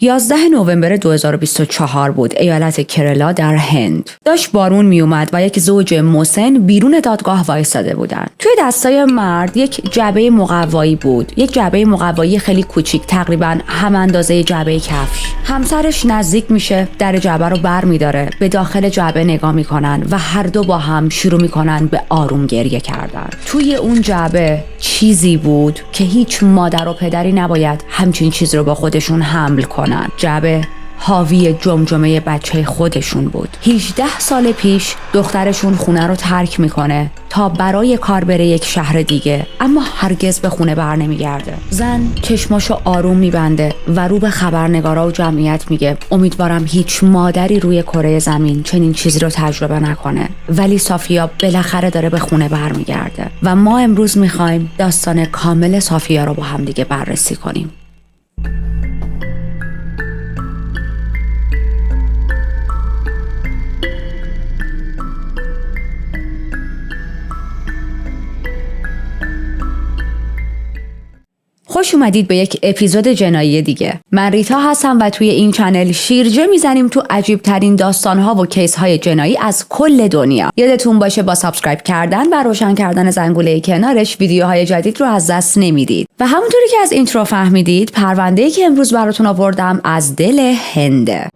11 نوامبر 2024 بود. ایالت کرلا در هند. داشت بارون می اومد و یک زوج مسن بیرون دادگاه وایساده بودن. توی دستای مرد یک جعبه مقوایی بود. یک جعبه مقوایی خیلی کوچیک، تقریباً هم اندازه جعبه کفش. همسرش نزدیک میشه، در جعبه رو برمی‌داره، به داخل جعبه نگاه میکنن و هر دو با هم شروع میکنن به آروم گریه کردن. توی اون جعبه چیزی بود که هیچ مادر و پدری نباید همچین چیز رو با خودشون حمل کنن. جعبه حاوی جمجمه بچه خودشون بود. 18 سال پیش دخترشون خونه رو ترک میکنه تا برای کار بره یک شهر دیگه، اما هرگز به خونه بر نمیگرده. زن چشماشو آروم میبنده و رو به خبرنگارا و جمعیت میگه امیدوارم هیچ مادری روی کره زمین چنین چیزی رو تجربه نکنه. ولی صافیا بالاخره داره به خونه برمیگرده و ما امروز میخوایم داستان کامل صافیا رو با هم دیگه بررسی کنیم. خوش اومدید به یک اپیزود جنایی دیگه. من ریتا هستم و توی این چنل شیرجه میزنیم تو عجیب ترین داستان‌ها و کیس های جنایی از کل دنیا. یادتون باشه با سابسکرایب کردن و روشن کردن زنگوله کنارش ویدیوهای جدید رو از دست نمیدید. و همونطوری که از اینترو فهمیدید، پرونده‌ای که امروز براتون آوردم از دل هنده.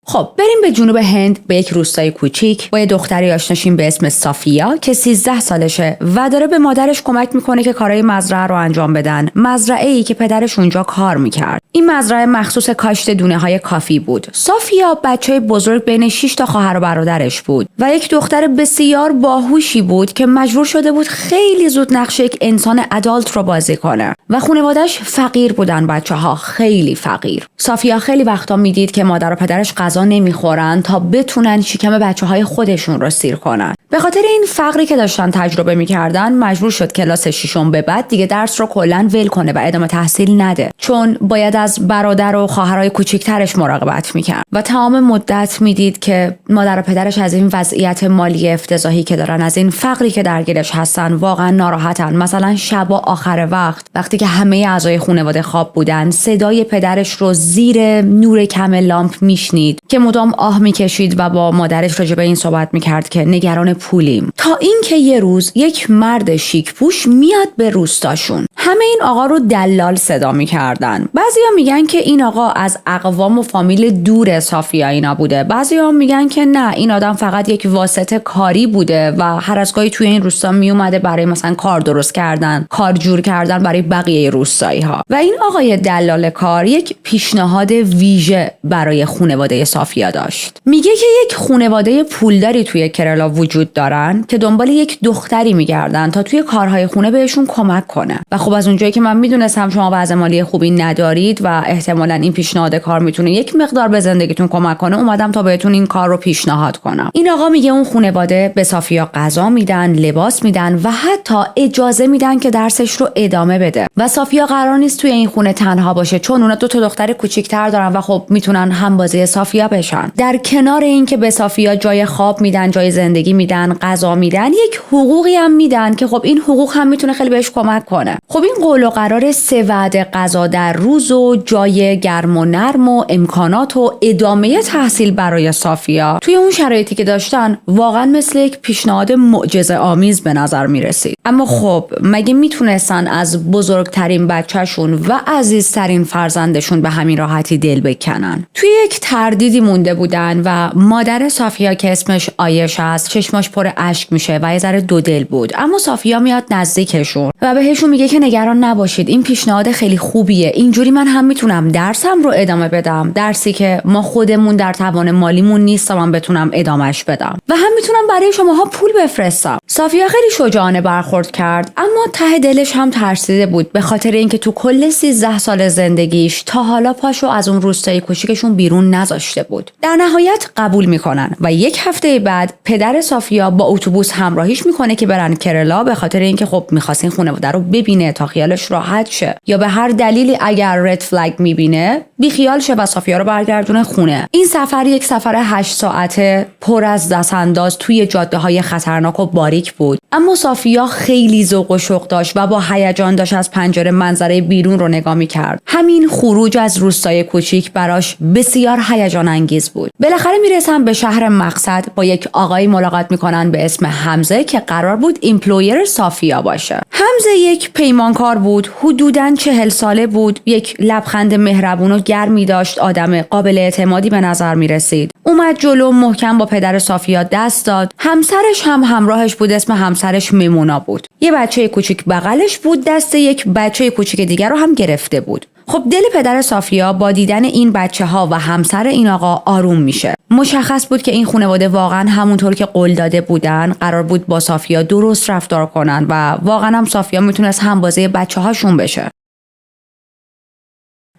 خب بریم به جنوب هند، به یک روستای کوچیک با یه دختری آشناشیم به اسم صافیا که 13 سالشه و داره به مادرش کمک میکنه که کارهای مزرعه رو انجام بدن. مزرعه‌ای که پدرش اونجا کار میکرد. این مزرعه مخصوص کاشت دونه‌های کافی بود. صافیا بچه بزرگ بین 6 تا خواهر و برادرش بود و یک دختر بسیار باهوشی بود که مجبور شده بود خیلی زود نقش یک انسان ادالت رو بازی کنه و خانواده‌اش فقیر بودن، بچه‌ها خیلی فقیر. صافیا خیلی وقتا میدید که مادر و پدرش غذا نمیخورن تا بتونن شکم بچه‌های خودشون رو سیر کنن. به خاطر این فقری که داشتن تجربه میکردن مجبور شد کلاس 6 به بعد دیگه درس رو کلاً ول کنه و ادامه تحصیل نده، چون باید از برادر و خواهرای کوچیکترش مراقبت میکرد و تمام مدت میدید که مادر و پدرش از این وضعیت مالی افتضاحی که دارن، از این فقری که درگیرش هستن، واقعا ناراحتن. مثلا شب و آخر وقتی که همه اعضای خانواده خواب بودن، صدای پدرش رو زیر نور کم لامپ میشنید که مدام آه میکشید و با مادرش راجع به این صحبت میکرد که نگران پولیم. تا اینکه یه روز یک مرد شیک پوش میاد به روستاشون. همه این آقا رو دلال صدا میکردن. بعضیا میگن که این آقا از اقوام و فامیل دور صافیا اینا بوده. بعضیا میگن که نه، این آدم فقط یک واسطه کاری بوده و هر از گاهی توی این روستا میومده برای مثلا کار درست کردن، کار جور کردن برای بقیه روستایی ها. و این آقای دلال کار یک پیشنهاد ویژه برای خانواده صافیا داشت. میگه که یک خانواده پولداری توی کرلا وجود دارن که دنبال یک دختری میگردن تا توی کارهای خونه بهشون کمک کنه. و خب از اونجایی که من میدونستم شما وضع مالی خوبی ندارید و احتمالاً این پیشنهاد کار میتونه یک مقدار به زندگیتون کمک کنه، اومدم تا بهتون این کار رو پیشنهاد کنم. این آقا میگه اون خانواده به صافیا غذا میدن، لباس میدن و حتی اجازه میدن که درسش رو ادامه بده. و صافیا قرار نیست توی این خونه تنها باشه، چون اونا 2 تا دختر کوچیک‌تر دارن و خب میتونن همبازی صافیا بشن. در کنار این که به صافیا جای خواب میدن، جای زندگی میدن، غذا میدن، یک حقوقی هم میدن که خب این حقوق هم میتونه خیلی بهش کمک کنه. خب این قول و قرار 3 وعده غذا در روز و جای گرم و نرم و امکانات و ادامه تحصیل برای صافیا توی اون شرایطی که داشتن واقعا مثل یک پیشنهاد معجزه آمیز به نظر میرسید. اما خب مگه میتونستن از بزرگترین بچهشون و عزیزترین فرزندشون به همین راحتی دل بکنن؟ توی یک تردیدی مونده بودن و مادر صافیا که اسمش آیش است چشماش پر اشک میشه و یه ذره دو دل بود. اما صافیا میاد نزدیکشون و بهشون میگه که نگران نباشید، این پیشنهاد خیلی خوبیه، اینجوری من هم میتونم درسم رو ادامه بدم، درسی که ما خودمون در توان مالیمون نیست تا من بتونم ادامهش بدم و هم میتونم برای شماها پول بفرستم. صافیا خیلی شجاعانه برخورد کرد، اما ته دلش هم ترسیده بود، به خاطر اینکه تو کل 13 سال زندگیش تا حالا پاشو از اون روستای کوچیکشون بیرون نذاشته بود. در نهایت قبول میکنن و یک هفته بعد پدر صافیا با اتوبوس همراهیش میکنه که برن کرلا، به خاطر اینکه خب می‌خواست این خانواده رو ببینه تا خیالش راحت شه، یا به هر دلیلی اگر رد فلگ میبینه بیخیال شه و صافیا رو برگردونه خونه. این سفر یک سفر 8 ساعته پر از دستانداز توی جاده‌های خطرناک و باریک بود اما صافیا خیلی ذوق و شوق داشت و با هیجان داشت از پنجره منظره بیرون رو نگاه می‌کرد. همین خروج از روستای کوچیک براش بسیار هیجان انگیز بود. بالاخره میرسن به شهر مقصد، با یک آقایی ملاقات میکنن به اسم حمزه که قرار بود ایمپلویر صافیا باشه. حمزه یک پیمانکار بود، حدوداً 40 ساله بود، یک لبخند مهربون و گرمی داشت، آدم قابل اعتمادی به نظر میرسید. اومد جلو، محکم با پدر صافیا دست داد. همسرش هم همراهش بود، اسم همسرش میمونا بود. یه بچه کوچیک بغلش بود، دست یک بچه کوچیک دیگر رو هم گرفته بود. خب دل پدر صافیا با دیدن این بچه‌ها و همسر این آقا آروم میشه. مشخص بود که این خانواده واقعا همونطور که قول داده بودن قرار بود با صافیا درست رفتار کنن و واقعا هم صافیا میتونست همبازه بچه‌هاشون بشه.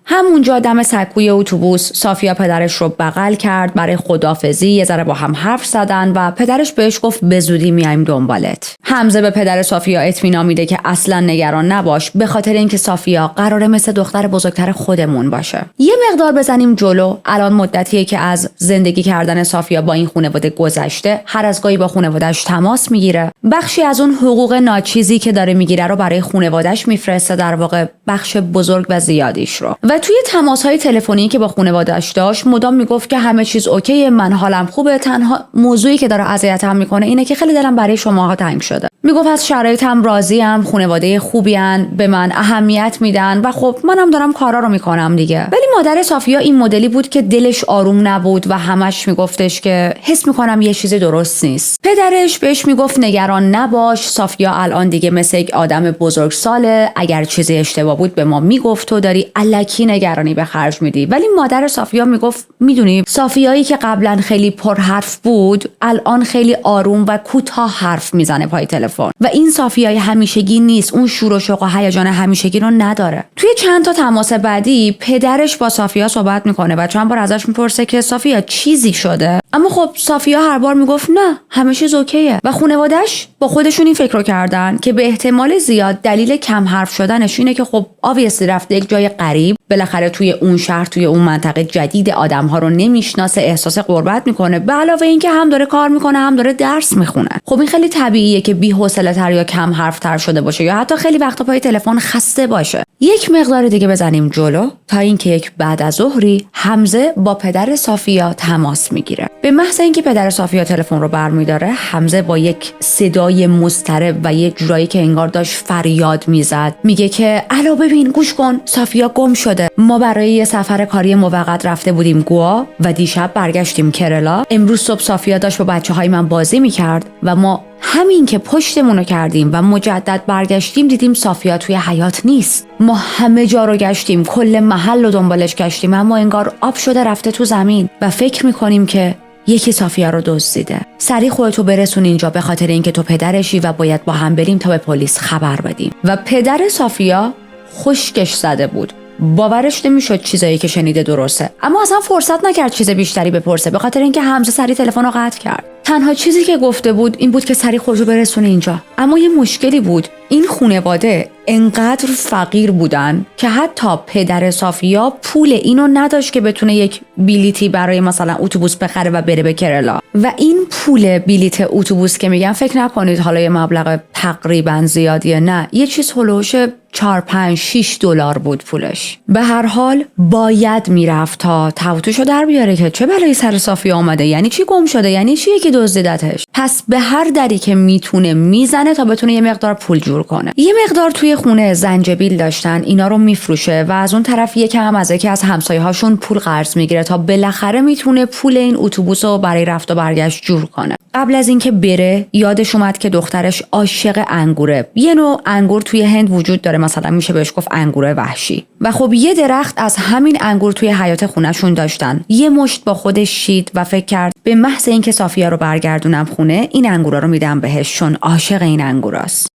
همونجا دم سکوی اتوبوس صافیا پدرش رو بغل کرد برای خداحافظی، یه ذره با هم حرف زدن و پدرش بهش گفت به زودی میایم دنبالت. حمزه به پدر صافیا اطمینان میده که اصلا نگران نباش، به خاطر اینکه صافیا قراره مثل دختر بزرگتر خودمون باشه. یه مقدار بزنیم جلو. الان مدتیه که از زندگی کردن صافیا با این خانواده گذشته، هر از گاهی با خانواده‌اش تماس میگیره. بخشی از اون حقوق ناچیزی که داره میگیره رو برای خانواده‌اش میفرسته، در واقع بخش بزرگ و زیادیش رو. و توی تماس‌های تلفنی که با خانواده‌اش داشت مدام میگفت که همه چیز اوکیه، من حالم خوبه، تنها موضوعی که داره اذیتم میکنه اینه که خیلی دلم برای شماها تنگ شده. میگفت از شرایطم راضیم، خانواده خوبی ان، به من اهمیت میدن و خب منم دارم کارا رو میکنم دیگه. ولی مادر صافیا این مدلی بود که دلش آروم نبود و همش میگفتش که حس میکنم یه چیزی درست نیست. پدرش بهش میگفت نگران نباش، صافیا الان دیگه مثل یک آدم بزرگساله، اگر چیزی اشتباه بود به ما میگفت، تو داری الکی نگرانی به خرج میدی. ولی مادر صافیا میگفت میدونی صافیایی که قبلا خیلی پرحرف بود الان خیلی آروم و کوتاه حرف میزنه پای تلفن و این صافیای همیشگی نیست، اون شور و شوق و هیجان همیشگی رو نداره. توی چند تا تماس بعدی پدرش با صافیا صحبت میکنه و چند بار ازش میپرسه که صافیا چیزی شده، اما خب صافیا هر بار میگفت نه همه چیز اوکیه. و خانواده‌اش با خودشون این فکر رو کردن که به احتمال زیاد دلیل کم حرف شدنش اینه که خب obviously رفته یک جای غریب، بالاخره توی اون شهر، توی اون منطقه جدید، آدم‌ها رو نمیشناسه، احساس غربت میکنه، به علاوه اینکه هم داره کار میکنه هم داره درس میخونه. خب این خیلی طبیعیه که بی‌حوصله‌تر یا کم حرف‌تر شده باشه یا حتی خیلی وقتا پای تلفن خسته باشه. یک مقدار دیگه بزنیم جلو تا اینکه یک بعد از ظهری حمزه با پدر صافیا تماس میگیره. به محض اینکه پدر صافیا تلفن رو برمی‌داره، حمزه با یک صدای مضطرب و یک جورایی که انگار داشت فریاد میزد میگه که الو ببین گوش کن، صافیا گم شده. ما برای یه سفر کاری موقت رفته بودیم گوا و دیشب برگشتیم کرلا. امروز صبح صافیا داشت با بچه‌های من بازی میکرد و ما همین که پشتمونو کردیم و مجدد برگشتیم دیدیم صافیا توی حیاط نیست. ما همه جا رو گشتیم، کل محل رو دنبالش گشتیم، اما انگار آب شده رفته تو زمین و فکر میکنیم که یکی صافیا رو دزدیده. سریع خودتو برسون اینجا، به خاطر اینکه تو پدرشی و باید با هم بریم تا به پلیس خبر بدیم. و پدر صافیا خشکش زده بود، باورش نمیشد چیزایی که شنیده درسته، اما اصلا فرصت نکرد چیز بیشتری بپرسه، به خاطر اینکه حمزه سریع تلفن رو قطع کرد. تنها چیزی که گفته بود این بود که سریع خودشو برسونه اینجا. اما یه مشکلی بود، این خانواده انقدر فقیر بودن که حتی پدر صافیا پول اینو نداشت که بتونه یک بلیتی برای مثلا اتوبوس بخره و بره به کرلا. و این پول بلیت اتوبوس که میگن فکر نکنید حالا یه مبلغ تقریبا زیادیه، نه، یه چیز هلوش 4-5-6 دلار بود پولش. به هر حال باید میرفت تا توتوشو در بیاره که چه بلایی سر صافیا اومده، یعنی چی گم شده، یعنی چی یکی دزدیدتش. پس به هر دری که میتونه میزنه تا بتونه یه مقدار پول جور کنه. یه مقدار توی خونه زنجبیل داشتن، اینا رو میفروشه و از اون طرف یکم از یکی از همسایه‌هاشون پول قرض میگیره تا بالاخره میتونه پول این اتوبوس رو برای رفت و برگشت جور کنه. قبل از اینکه بره یادش اومد که دخترش عاشق انگوره. یه نوع انگور توی هند وجود داره، مثلا میشه بهش گفت انگور وحشی. و خب یه درخت از همین انگور توی حیاط خونه‌شون داشتن. یه مشت با خودش شید و فکر کرد به محض اینکه صافیا رو برگردونم خونه این انگورا رو میدم بهش، چون عاشق این انگوراست.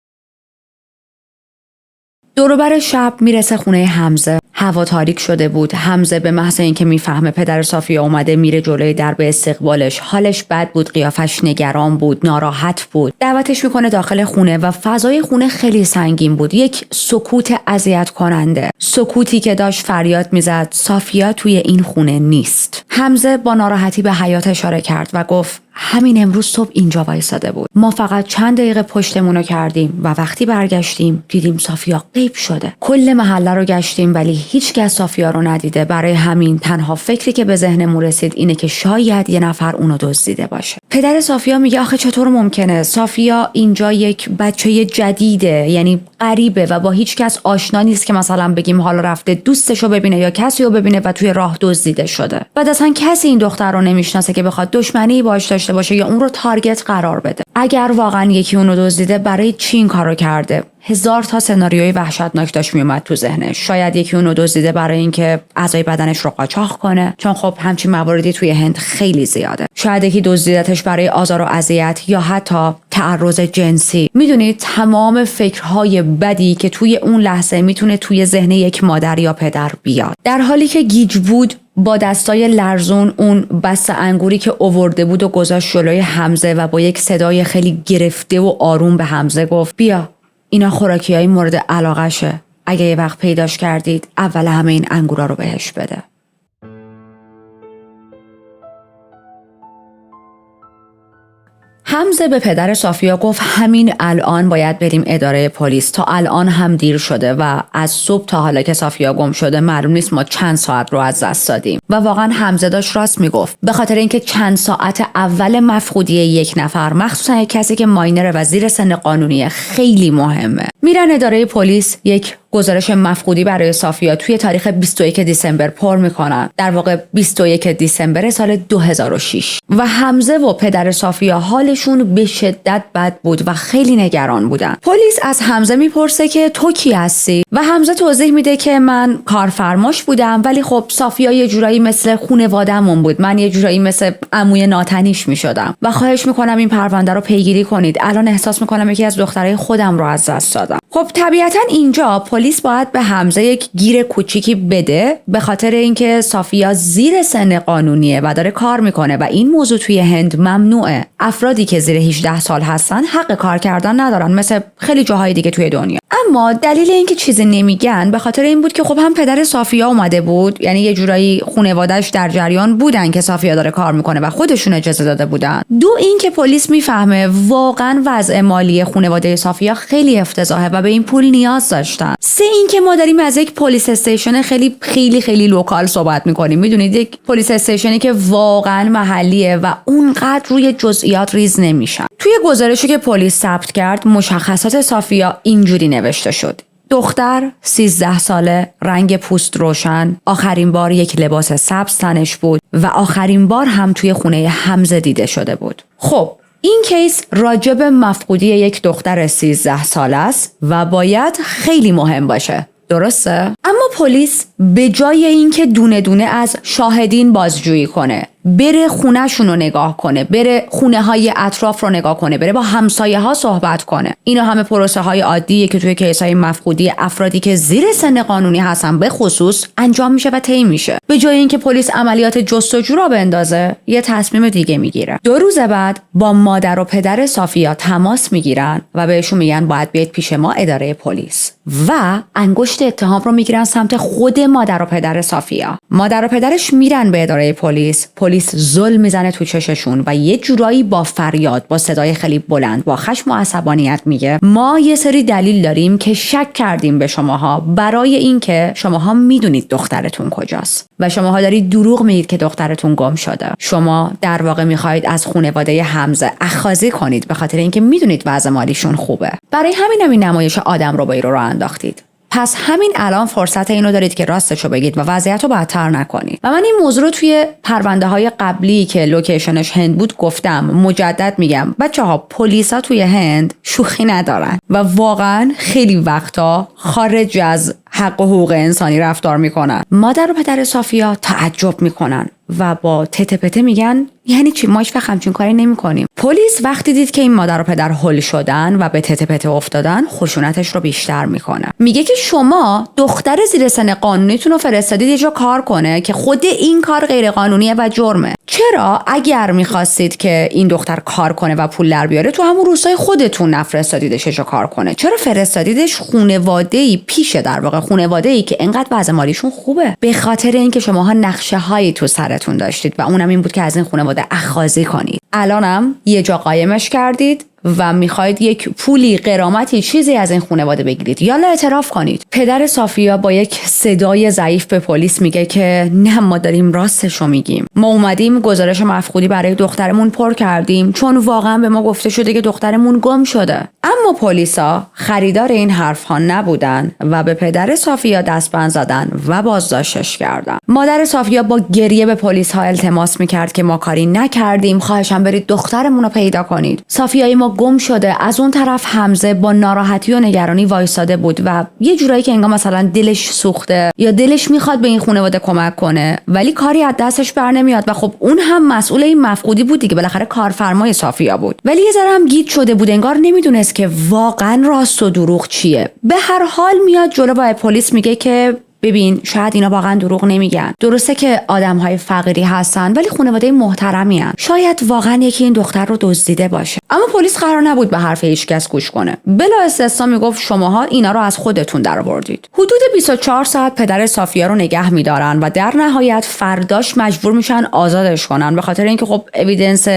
دوروبر شب میرسه خونه حمزه. هوا تاریک شده بود. حمزه به محض اینکه میفهمه پدر صافیا اومده میره جلوی در به استقبالش. حالش بد بود، قیافش نگران بود، ناراحت بود. دعوتش میکنه داخل خونه و فضای خونه خیلی سنگین بود. یک سکوت اذیت کننده، سکوتی که داشت فریاد میزد صافیا توی این خونه نیست. حمزه با ناراحتی به حیاط اشاره کرد و گفت همین امروز صبح اینجا وایساده بود. ما فقط چند دقیقه پشتمونو کردیم و وقتی برگشتیم دیدیم صافیا غیب شده. کل محله رو گشتیم ولی هیچکس صافیا رو ندیده. برای همین تنها فکری که به ذهنمون رسید اینه که شاید یه نفر اونو دزدیده باشه. پدر صافیا میگه آخه چطور ممکنه؟ صافیا اینجا یک بچه جدیده، یعنی غریبه و با هیچ کس آشنا نیست که مثلا بگیم حالا رفته دوستشو ببینه یا کسی رو ببینه و توی راه دزدیده شده. بعد اصلا کسی این دختر رو نمیشناسه که بخواد دشمنی باهاش داشته باشه یا اون رو تارگت قرار بده. اگر واقعا یکی اونو دزدیده برای چی این کارو کرده؟ هزار تا سناریوی وحشتناک داشت میومد تو ذهنش. شاید یکی اونو دزدیده برای اینکه اعضای بدنش رو قاچاق کنه، چون خب همچین مواردی توی هند خیلی زیاده. شاید یکی دزدیدتش برای آزار و اذیت یا حتی تعرض جنسی. میدونید تمام فکرهای بدی که توی اون لحظه میتونه توی ذهن یک مادر یا پدر بیاد. در حالی که گیج بود با دستای لرزون اون بسته انگوری که آورده بود و گذاشت جلوی حمزه و با یک صدای خیلی گرفته و آروم به حمزه گفت بیا، اینا خوراکیای مورد علاقشه. اگه یه وقت پیداش کردید اول همه این انگورا رو بهش بده. حمزه به پدر صافیا گفت همین الان باید بریم اداره پلیس. تا الان هم دیر شده و از صبح تا حالا که صافیا گم شده معلوم نیست ما چند ساعت رو از دست دادیم. و واقعا حمزه داشت راست میگفت، به خاطر اینکه چند ساعت اول مفقودی یک نفر، مخصوصا یک کسی که ماینره و زیر سن قانونی، خیلی مهمه. میرن اداره پلیس، یک گزارش مفقودی برای صافیا توی تاریخ 21 دیسمبر پر میکنن. در واقع 21 دیسمبر سال 2006. و حمزه و پدر صافیا حالشون به شدت بد بود و خیلی نگران بودن. پلیس از حمزه میپرسه که تو کی هستی؟ و حمزه توضیح میده که من کارفرماش بودم ولی خب صافیا یه جورایی مثل خانواده‌مون بود. من یه جورایی مثل عموی ناتنیش میشدم و خواهش میکنم این پرونده رو پیگیری کنید. الان احساس میکنم یکی از دخترای خودم رو از دست دادم. خب طبیعتا اینجا پلیس باید به حمزه یک گیر کوچیکی بده، به خاطر اینکه صافیا زیر سن قانونیه و داره کار میکنه و این موضوع توی هند ممنوعه. افرادی که زیر 18 سال هستن حق کار کردن ندارن، مثل خیلی جاهای دیگه توی دنیا. اما دلیل اینکه چیزی نمیگن به خاطر این بود که خب هم پدر صافیا اومده بود، یعنی یه جورایی خانواده‌اش در جریان بودن که صافیا داره کار میکنه و خودشون اجازه داده بودن. دو اینکه پلیس میفهمه واقعا وضع مالی خانواده صافیا خیلی افتضاحه و به این پول نیاز داشتن. سه اینکه ما داریم از یک پلیس استیشن خیلی خیلی خیلی لوکال صحبت میکنیم. میدونید یک پلیس استیشنی که واقعا محلیه و اونقدر روی جزئیات ریز نمیشن. توی گزارشی که پلیس ثبت کرد مشخصات صافیا اینجوری نوشته شد: دختر 13 ساله، رنگ پوست روشن، آخرین بار یک لباس سبز تنش بود و آخرین بار هم توی خونه حمزه دیده شده بود. خب این کیس راجب مفقودی یک دختر 13 ساله است و باید خیلی مهم باشه. درسته؟ اما پلیس به جای اینکه دونه دونه از شاهدین بازجویی کنه، بره خونه‌شون رو نگاه کنه، بره خونه‌های اطراف رو نگاه کنه، بره با همسایه‌ها صحبت کنه، اینا همه پروسه‌های عادیه که توی کیس‌های مفقودی افرادی که زیر سن قانونی هستن به خصوص انجام میشه و طی میشه. به جای اینکه پلیس عملیات جستجو را بندازه، یه تصمیم دیگه میگیره. 2 روز بعد با مادر و پدر صافیا تماس میگیرن و بهشون میگن باید بیاید پیش ما اداره پلیس و انگشت اتهام رو میگیرن سمت خود مادر و پدر صافیا. مادر و پدرش میرن به اداره پلیس ظلم میزنه تو چششون و یه جورایی با فریاد، با صدای خیلی بلند، با خشم و عصبانیت میگه ما یه سری دلیل داریم که شک کردیم به شماها برای اینکه شماها میدونید دخترتون کجاست و شماها دارید دروغ میگید که دخترتون گم شده. شما در واقع میخواید از خانواده حمزه اخاذی کنید به خاطر اینکه میدونید وضع مالیشون خوبه. برای همین نمایش آدم ربایی رو انداختید. پس همین الان فرصت اینو دارید که راستشو بگید و وضعیت رو بدتر نکنید. و من این موضوع رو توی پرونده های قبلی که لوکیشنش هند بود گفتم، مجدد میگم بچه‌ها، پلیسا توی هند شوخی ندارن و واقعا خیلی وقتا خارج از حق و حقوق انسانی رفتار میکنن. مادر و پدر صافیا تعجب میکنن و با تته پته میگن یعنی چی؟ ما هیچ وقت همچین کاری نمی‌کنیم. پلیس وقتی دید که این مادر و پدر هول شدن و به تته پته افتادن، خشونتش رو بیشتر میکنه. میگه که شما دختر زیر سن قانونیتون رو فرستادید یه جا کار کنه که خود این کار غیر قانونیه و جرمه. چرا اگر می‌خواستید که این دختر کار کنه و پول در بیاره تو همون روستای خودتون نفرستادیدش یه جا کار کنه؟ چرا فرستادیدش خانواده‌ای پیش در واقع خانواده‌ای که اینقدر وضع مالیشون خوبه، به خاطر اینکه شماها نقشه هایی تو سرتون داشتید و اونم این بود که از این خانواده اخاذی کنید. الانم یه جا قایمش کردید و میخواید یک پولی، غرامتی، چیزی از این خانواده بگیرید. یالا اعتراف کنید. پدر صافیا با یک صدای ضعیف به پلیس میگه که نه، ما داریم راستشو میگیم. ما اومدیم گزارش مفقودی برای دخترمون پر کردیم چون واقعا به ما گفته شده که دخترمون گم شده. اما پلیسا خریدار این حرف ها نبودن و به پدر صافیا دستبند زدن و بازداشتش کردن. مادر صافیا با گریه به پلیس ها التماس میکرد که ما کاری نکردیم، خواهشم برید دخترمون رو پیدا کنید. صافیای ما گم شده. از اون طرف حمزه با ناراحتی و نگرانی وایساده بود و یه جورایی که انگار مثلا دلش سوخته یا دلش میخواد به این خانواده کمک کنه ولی کاری از دستش بر نمیاد و خب اون هم مسئول این مفقودی بود دیگه، بالاخره کارفرمای صافیا بود. ولی یه ذره هم گیج شده بود، انگار نمیدونست که واقعا راست و دروغ چیه. به هر حال میاد جلو با پلیس میگه که ببین شاید اینا واقعا دروغ نمیگن. درسته که آدمهای فقیری هستن ولی خانواده محترمی هستن. شاید واقعا یکی این دختر رو دزدیده باشه. اما پلیس قرار نبود به حرف هیچکس گوش کنه. بلا استثنا میگفت شماها اینا رو از خودتون درآوردید. حدود 24 ساعت پدر صافیا رو نگه میدارن و در نهایت فرداش مجبور میشن آزادش کنن، به خاطر اینکه خب اوییدنس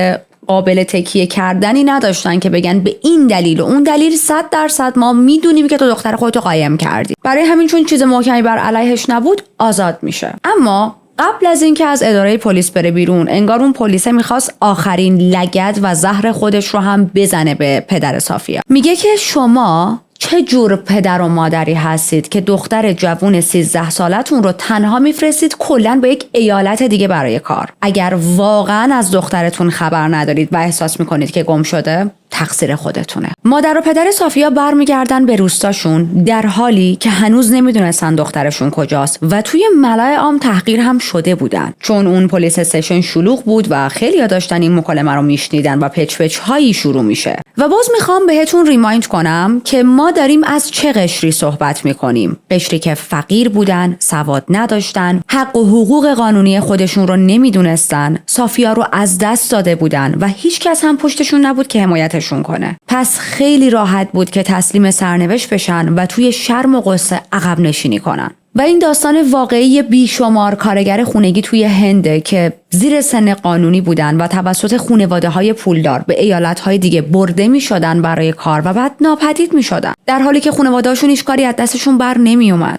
قابل تکیه کردنی نداشتن که بگن به این دلیل و اون دلیل 100% ما میدونیم که تو دختر خودتو قایم کردی. برای همین چون چیز محکمی بر علیهش نبود آزاد میشه. اما قبل از اینکه از اداره پلیس بره بیرون، انگار اون پلیس میخواست آخرین لگد و زهر خودش رو هم بزنه به پدر صافیا. میگه که شما چه جور پدر و مادری هستید که دختر جوون 13 سالتون رو تنها میفرستید کلاً به یک ایالت دیگه برای کار؟ اگر واقعاً از دخترتون خبر ندارید و احساس میکنید که گم شده، تقصیر خودتونه. مادر و پدر صافیا برمیگردن به روستاشون در حالی که هنوز نمیدونستن دخترشون کجاست و توی ملأ عام تحقیر هم شده بودن، چون اون پلیس استیشن شلوغ بود و خیلی‌ها داشتن این مکالمه رو میشنیدن و پچ هایی شروع میشه. و باز میخوام بهتون ریمایند کنم که ما داریم از چه قشری صحبت میکنیم. قشری که فقیر بودن، سواد نداشتن، حق و حقوق قانونی خودشون رو نمیدونستن، صافیا رو از دست داده بودن و هیچ کس هم پشتشون نبود که حمایتشون کنه. پس خیلی راحت بود که تسلیم سرنوشت بشن و توی شرم و غصه عقب نشینی کنن. و این داستان واقعی بیشمار کارگر خونگی توی هنده که زیر سن قانونی بودن و توسط خانواده‌های پولدار به ایالت‌های دیگه برده می‌شدن برای کار و بعد ناپدید می‌شدن، در حالی که خانواده‌هاشون هیچ کاری از دستشون بر نمی‌اومد.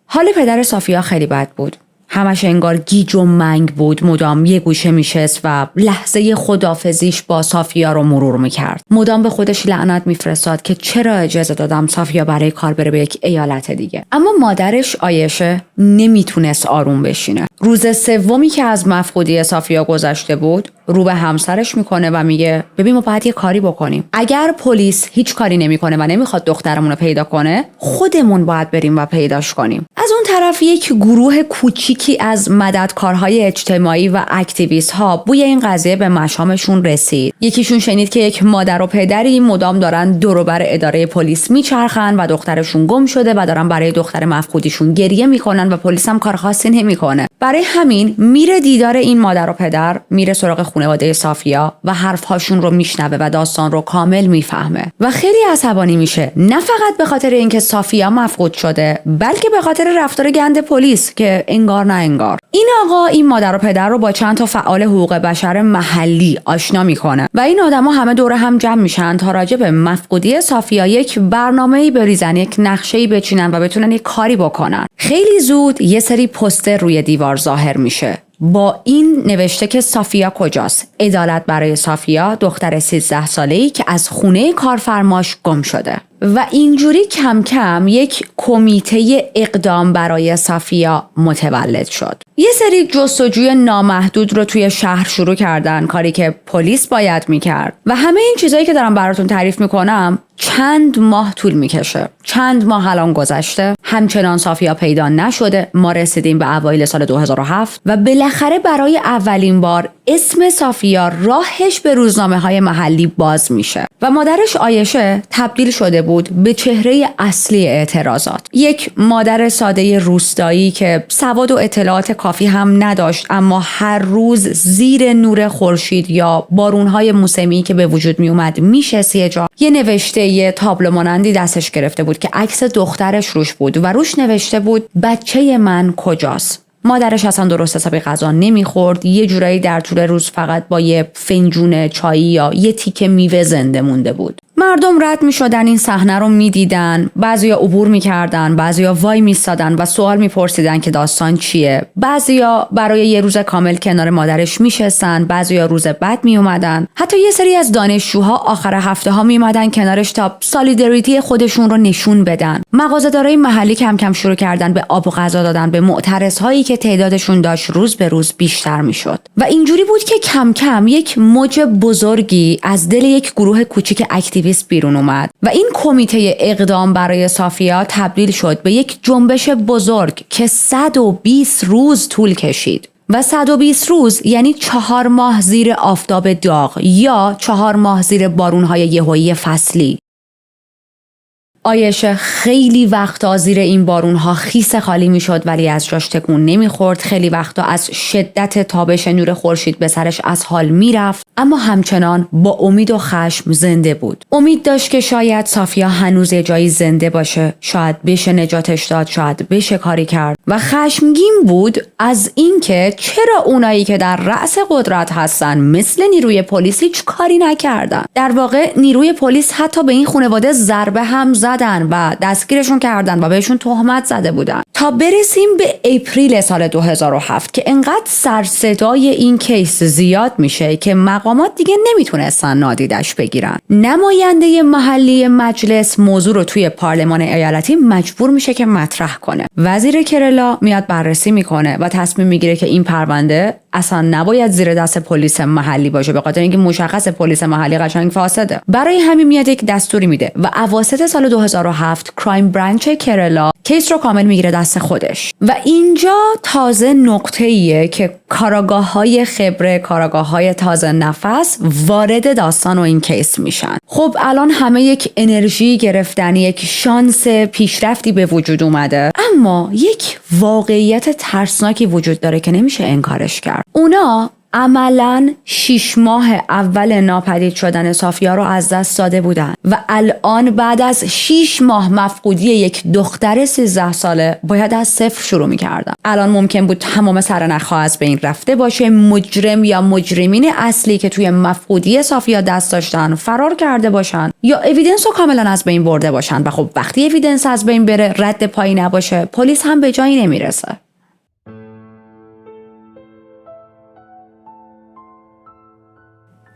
حال پدر صافیا خیلی بد بود. همش انگار گیج و منگ بود، مدام یه گوشه میشست و لحظه خدافزیش با صافیا رو مرور میکرد. مدام به خودش لعنت میفرستاد که چرا اجازه دادم صافیا برای کار بره به یک ایالت دیگه. اما مادرش آیشه نمیتونست آروم بشینه. روز سومی که از مفقودی صافیا گذشته بود، رو به همسرش میکنه و میگه ببین ما باید یه کاری بکنیم. اگر پلیس هیچ کاری نمیکنه و نمیخواد دخترمون رو پیدا کنه، خودمون باید بریم و پیداش کنیم. از اون طرف یک گروه کوچیکی از مددکارهای اجتماعی و اکتیویست ها بوی این قضیه به مشامشون رسید. یکیشون شنید که یک مادر و پدری مدام دارن دور و بر اداره پلیس میچرخن و دخترشون گم شده و دارن برای دختر مفقودیشون گریه میکنن و پلیس هم کار خاصی نمیکنه. برای همین میره دیدار این مادر و پدر، میره سراغ خانواده صافیا و حرفهاشون رو میشنوه و داستان رو کامل میفهمه و خیلی عصبانی میشه، نه فقط به خاطر اینکه صافیا مفقود شده بلکه به خاطر رفتار گند پلیس که انگار نه انگار. این آقا این مادر و پدر رو با چند تا فعال حقوق بشر محلی آشنا میکنه و این آدما همه دور هم جمع میشن تا راجع به مفقودی صافیا یک برنامه‌ای بریزن، یک نقشه‌ای بچینن و بتونن یک کاری بکنن. خیلی زود یه سری پوستر روی دیوار ظاهر میشه با این نوشته که صافیا کجاست؟ عدالت برای صافیا، دختر 13 ساله‌ای که از خونه کارفرماش گم شده. و اینجوری کم کم یک کمیته اقدام برای صافیا متولد شد. یه سری جستجوی نامحدود رو توی شهر شروع کردن، کاری که پلیس باید میکرد و همه این چیزایی که دارم براتون تعریف میکنم چند ماه طول میکشه. چند ماه الان گذشته، همچنان صافیا پیدا نشده. ما رسیدیم به اوایل سال 2007 و بالاخره برای اولین بار اسم صافیا راهش به روزنامه‌های محلی باز میشه و مادرش عایشه تبدیل شده بود به چهره اصلی اعتراضات. یک مادر ساده روستایی که سواد و اطلاعات کافی هم نداشت، اما هر روز زیر نور خورشید یا بارون‌های موسمی که به وجود می اومد میشست یه جا، یه نوشته یه تابلو مانندی دستش گرفته بود که عکس دخترش روش بود و روش نوشته بود بچه من کجاست؟ مادرش اصلا درست حسابی غذا نمیخورد، یه جورایی در طول روز فقط با یه فنجون چایی یا یه تیکه میوه زنده مونده بود. مردم رد میشدن این صحنه رو میدیدن، بعضیا عبور میکردن، بعضیا وای میستادن و سوال میپرسیدن که داستان چیه. بعضیا برای یه روز کامل کنار مادرش میشستن، بعضیا روز بعد میومدن. حتی یه سری از دانشجوها آخر هفته ها میومدن کنارش تا سالیداریتی خودشون رو نشون بدن. مغازه‌دارای محلی کم کم شروع کردن به آب و غذا دادن به معترضهایی که تعدادشون داشت روز به روز بیشتر میشد. و اینجوری بود که کم کم یک موج بزرگی از دل یک گروه کوچیک اکتیویست بیرون اومد و این کمیته اقدام برای صافیا تبدیل شد به یک جنبش بزرگ که 120 روز طول کشید. و 120 روز یعنی 4 ماه زیر آفتاب داغ یا 4 ماه زیر بارون‌های یهویی فصلی. عایشه خیلی وقتا زیر این بارونها خیس خالی میشد ولی از جاش تکون نمیخورد. خیلی وقتا از شدت تابش نور خورشید به سرش از حال میرفت، اما همچنان با امید و خشم زنده بود. امید داشت که شاید صافیا هنوز یه جایی زنده باشه، شاید بشه نجاتش داد، شاید بشه کاری کرد. و خشمگین بود از اینکه چرا اونایی که در رأس قدرت هستن مثل نیروی پلیس هیچ کاری نکردن. در واقع نیروی پلیس حتی به این خانواده ضربه هم زدن و دستگیرشون کردن و بهشون تهمت زده بودن. تا برسیم به اپریل سال 2007 که انقدر سر صدای این کیس زیاد میشه که مقامات دیگه نمیتونستن نادیدش بگیرن. نماینده محلی مجلس موضوع رو توی پارلمان ایالتی مجبور میشه که مطرح کنه. وزیر کرلا میاد بررسی میکنه و تصمیم میگیره که این پرونده اصلا نباید زیر دست پلیس محلی باشه، به خاطر اینکه مشخص پلیس محلی قشنگ فاسده. برای همین میاد یک دستوری میده و اواسط سال 2007 کرایم برانچ کرلا کیس رو کامل میگیره دست خودش. و اینجا تازه نقطه‌ایه که کاراگاه‌های خبره، کاراگاه‌های تازه نفس وارد داستان و این کیس میشن. خب الان همه یک انرژی گرفتن، یک شانس پیشرفتی به وجود اومده، اما یک واقعیت ترسناکی وجود داره که نمیشه انکارش کرد. اونا عملاً 6 ماه اول ناپدید شدن صافیا رو از دست داده بودن و الان بعد از 6 ماه مفقودی یک دختر 13 ساله باید از صفر شروع می‌کردن. الان ممکن بود تمام سرنخ‌ها از بین رفته باشه، مجرم یا مجرمین اصلی که توی مفقودی صافیا دست داشتن فرار کرده باشن یا اوییدنس رو کاملاً از بین برده باشن. و خب وقتی اوییدنس از بین بره، رد پایی نباشه، پلیس هم به جایی نمیرسه.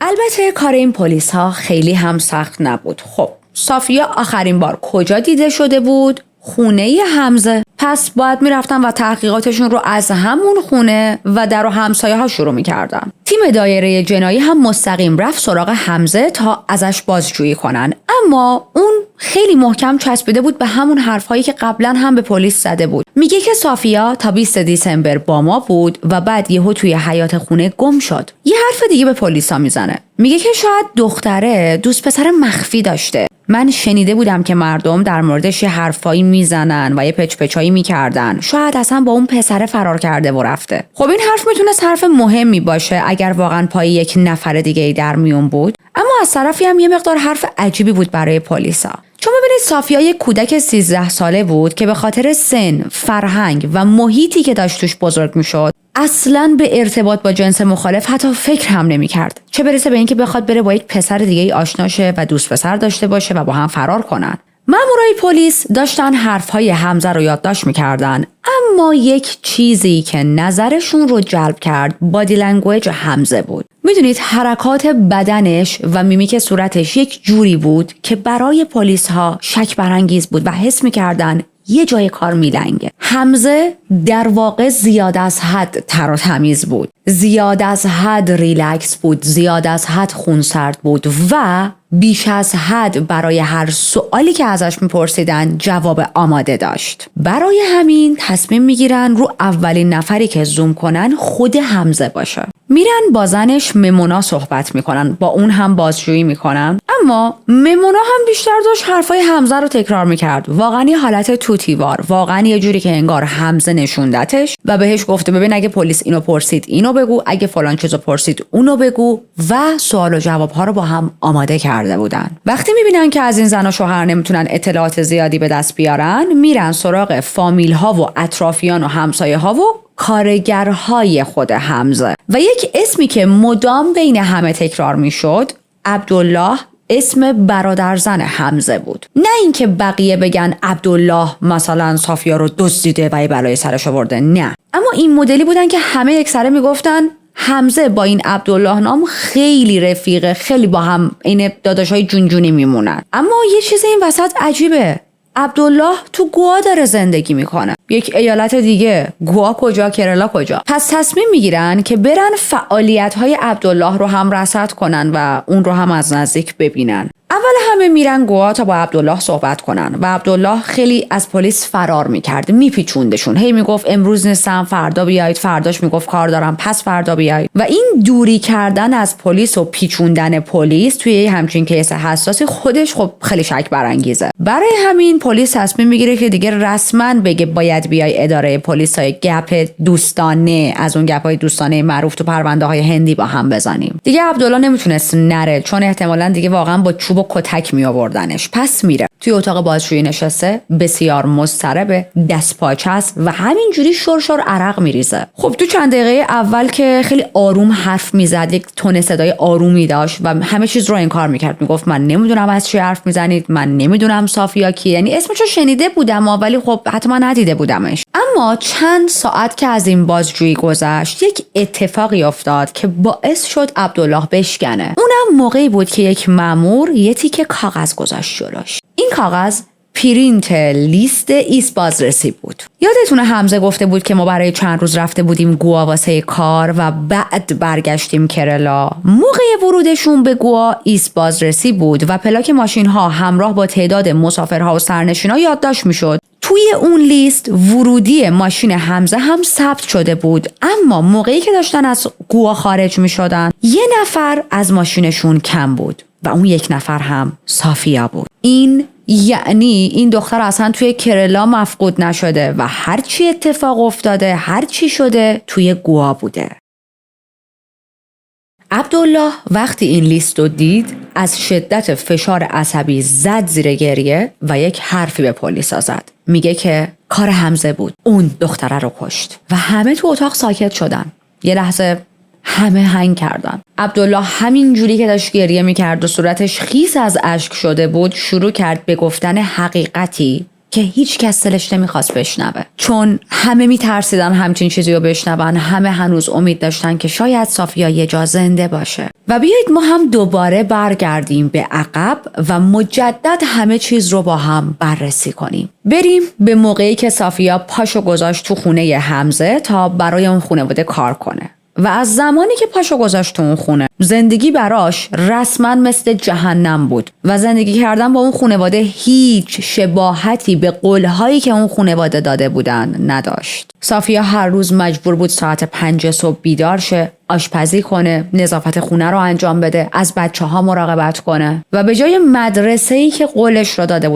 البته کار این پلیس ها خیلی هم سخت نبود. خب صافیا آخرین بار کجا دیده شده بود؟ خونه حمزه. پس باید میرفتن و تحقیقاتشون رو از همون خونه و در و همسایه ها شروع میکردن. تیم دایره جنایی هم مستقیم رفت سراغ حمزه تا ازش بازجویی کنن، اما اون خیلی محکم چسبیده بود به همون حرفهایی که قبلا هم به پلیس زده بود. میگه که صافیا تا 20 دیسمبر با ما بود و بعد یهو توی حیاط خونه گم شد. یه حرف دیگه به پلیسا میزنه، میگه که شاید دختره دوست پسر مخفی داشته. من شنیده بودم که مردم در موردش یه حرفایی میزنن و یه پچپچایی میکردن، شاید اصلا با اون پسر فرار کرده و رفته. خب این حرف میتونه حرف مهمی باشه اگر واقعا پای یک نفر دیگه ای در میون بود، اما از طرفی هم یه مقدار حرف عجیبی بود برای پلیسا. چون ببینید صافیا یک کودک 13 ساله بود که به خاطر سن، فرهنگ و محیطی که داشت توش بزرگ میشد اصلاً به ارتباط با جنس مخالف حتی فکر هم نمی‌کرد. چه برسه به اینکه بخواد بره با یک پسر دیگه ای آشنا شه و دوست پسر داشته باشه و با هم فرار کنن. مامورای پلیس داشتن حرفهای حمزه رو یادداشت می‌کردن، اما یک چیزی که نظرشون رو جلب کرد بادی لنگویج حمزه بود. میدونید حرکات بدنش و میمیک صورتش یک جوری بود که برای پلیس ها شک برانگیز بود و حس می‌کردن یه جای کار میلنگه. حمزه در واقع زیاد از حد تر و تمیز بود. زیاد از حد ریلکس بود، زیاد از حد خونسرد بود و بیش از حد برای هر سوالی که ازش میپرسیدن جواب آماده داشت. برای همین تصمیم میگیرن رو اولین نفری که زوم کنن خود حمزه باشه. میرن با زنش ممونا صحبت میکنن، با اون هم بازجویی میکنن، اما ممونا هم بیشتر داشت حرفای حمزه رو تکرار میکرد. واقعا یه حالت توتیوار، واقعا یه جوری که انگار حمزه نشوندتش و بهش گفته ببین اگه پلیس اینو پرسید اینو بگو، اگه فلان چیزو پرسید اونو بگو و سوال و جواب ها رو با هم آماده کرده بودن. وقتی میبینن که از این زن و شوهر نمیتونن اطلاعات زیادی به دست بیارن، میرن سراغ فامیل ها و اطرافیان و همسایه ها و کارگرهای خود حمزه و یک اسمی که مدام بین همه تکرار میشد، عبدالله، اسم برادرزن حمزه بود. نه اینکه بقیه بگن عبدالله مثلا صافیا رو دزدیده و یه بلای سرش آورده، نه، اما این مدلی بودن که همه یکسره میگفتن حمزه با این عبدالله نام خیلی رفیقه، خیلی با هم این داداشای جونجونی میمونن. اما یه چیز این وسط عجیبه، عبدالله تو گوا داره زندگی میکنه، یک ایالت دیگه. گوا کجا؟ کرلا کجا؟ پس تصمیم میگیرن که برن فعالیت‌های عبدالله رو هم رصد کنن و اون رو هم از نزدیک ببینن. اول همه میرن گوا تا با عبدالله صحبت کنن و عبدالله خیلی از پلیس فرار میکرد، میپیچوندشون، هی میگفت امروز نیستم، فردا بیایید، فرداش میگفت کار دارم، پس فردا بیایید. و این دوری کردن از پلیس و پیچوندن پلیس توی همچین کیس حساسی خودش خب خیلی شک برانگیزه. برای همین پلیس تصمیم میگیره که دیگه رسما بگه باید بیای اداره پلیس های گپ دوستانه، از اون گپ‌های دوستانه معروف تو پرونده های هندی با هم بزنیم. دیگه عبدالله نمیتونست نره، چون احتمالاً دیگه واقعا با چوب و کتک می آوردنش. پس میره توی اتاق بازجویی نشسته، بسیار مضطربه، دست پاچه است و همینجوری شرشر عرق میریزه. خب تو چند دقیقه اول که خیلی آروم حرف میزد، یک تون صدای آرومی داشت و همه چیز رو انکار میکرد، میگفت من نمیدونم از چی حرف میزنید، من نمیدونم صافیا کیه، یعنی اسمشو شنیده بودم ولی خب حتما ندیده بودمش. اما چند ساعت که از این بازجویی گذشت، یک اتفاقی افتاد که باعث شد عبدالله بشکنه. اونم موقعی بود که یک مأمور یه تیکه کاغذ گذاشت جلوش. این کاغذ پرینت لیست ایست بازرسی بود. یادتونه حمزه گفته بود که ما برای چند روز رفته بودیم گوا واسه کار و بعد برگشتیم کرلا. موقع ورودشون به گوا ایست بازرسی بود و پلاک ماشین ها همراه با تعداد مسافرها و سرنشینا یادداشت میشد. توی اون لیست ورودی ماشین حمزه هم ثبت شده بود، اما موقعی که داشتن از گوا خارج میشدن یه نفر از ماشینشون کم بود و اون یک نفر هم صافیا بود. این یعنی این دختر اصلا توی کرلا مفقود نشده و هرچی اتفاق افتاده، هرچی شده توی گوا بوده. عبدالله وقتی این لیست رو دید از شدت فشار عصبی زد زیر گریه و یک حرفی به پلیس زد. میگه که کار حمزه بود، اون دختره رو کشت. و همه تو اتاق ساکت شدن. یه لحظه همه هنگ کردن. عبدالله همین جوری که داشت گریه میکرد و صورتش خیس از اشک شده بود، شروع کرد به گفتن حقیقتی که هیچ کس دلش نمیخواست بشنوه، چون همه میترسیدن همچین چیزی رو بشنون. همه هنوز امید داشتن که شاید صافیا یه جا زنده باشه. و بیایید ما هم دوباره برگردیم به عقب و مجدد همه چیز رو با هم بررسی کنیم. بریم به موقعی که صافیا پاشو گذاشت تو خونه حمزه تا برای اون خانواده کار کنه. و از زمانی که پاشو گذاشت تو اون خونه، زندگی براش رسما مثل جهنم بود و زندگی کردن با اون خانواده هیچ شباهتی به قولهایی که اون خانواده داده بودن نداشت. صافیا هر روز مجبور بود ساعت 5 صبح بیدار شه، آشپزی کنه، نظافت خونه رو انجام بده، از بچه‌ها مراقبت کنه و به جای مدرسه‌ای که قولش رو داده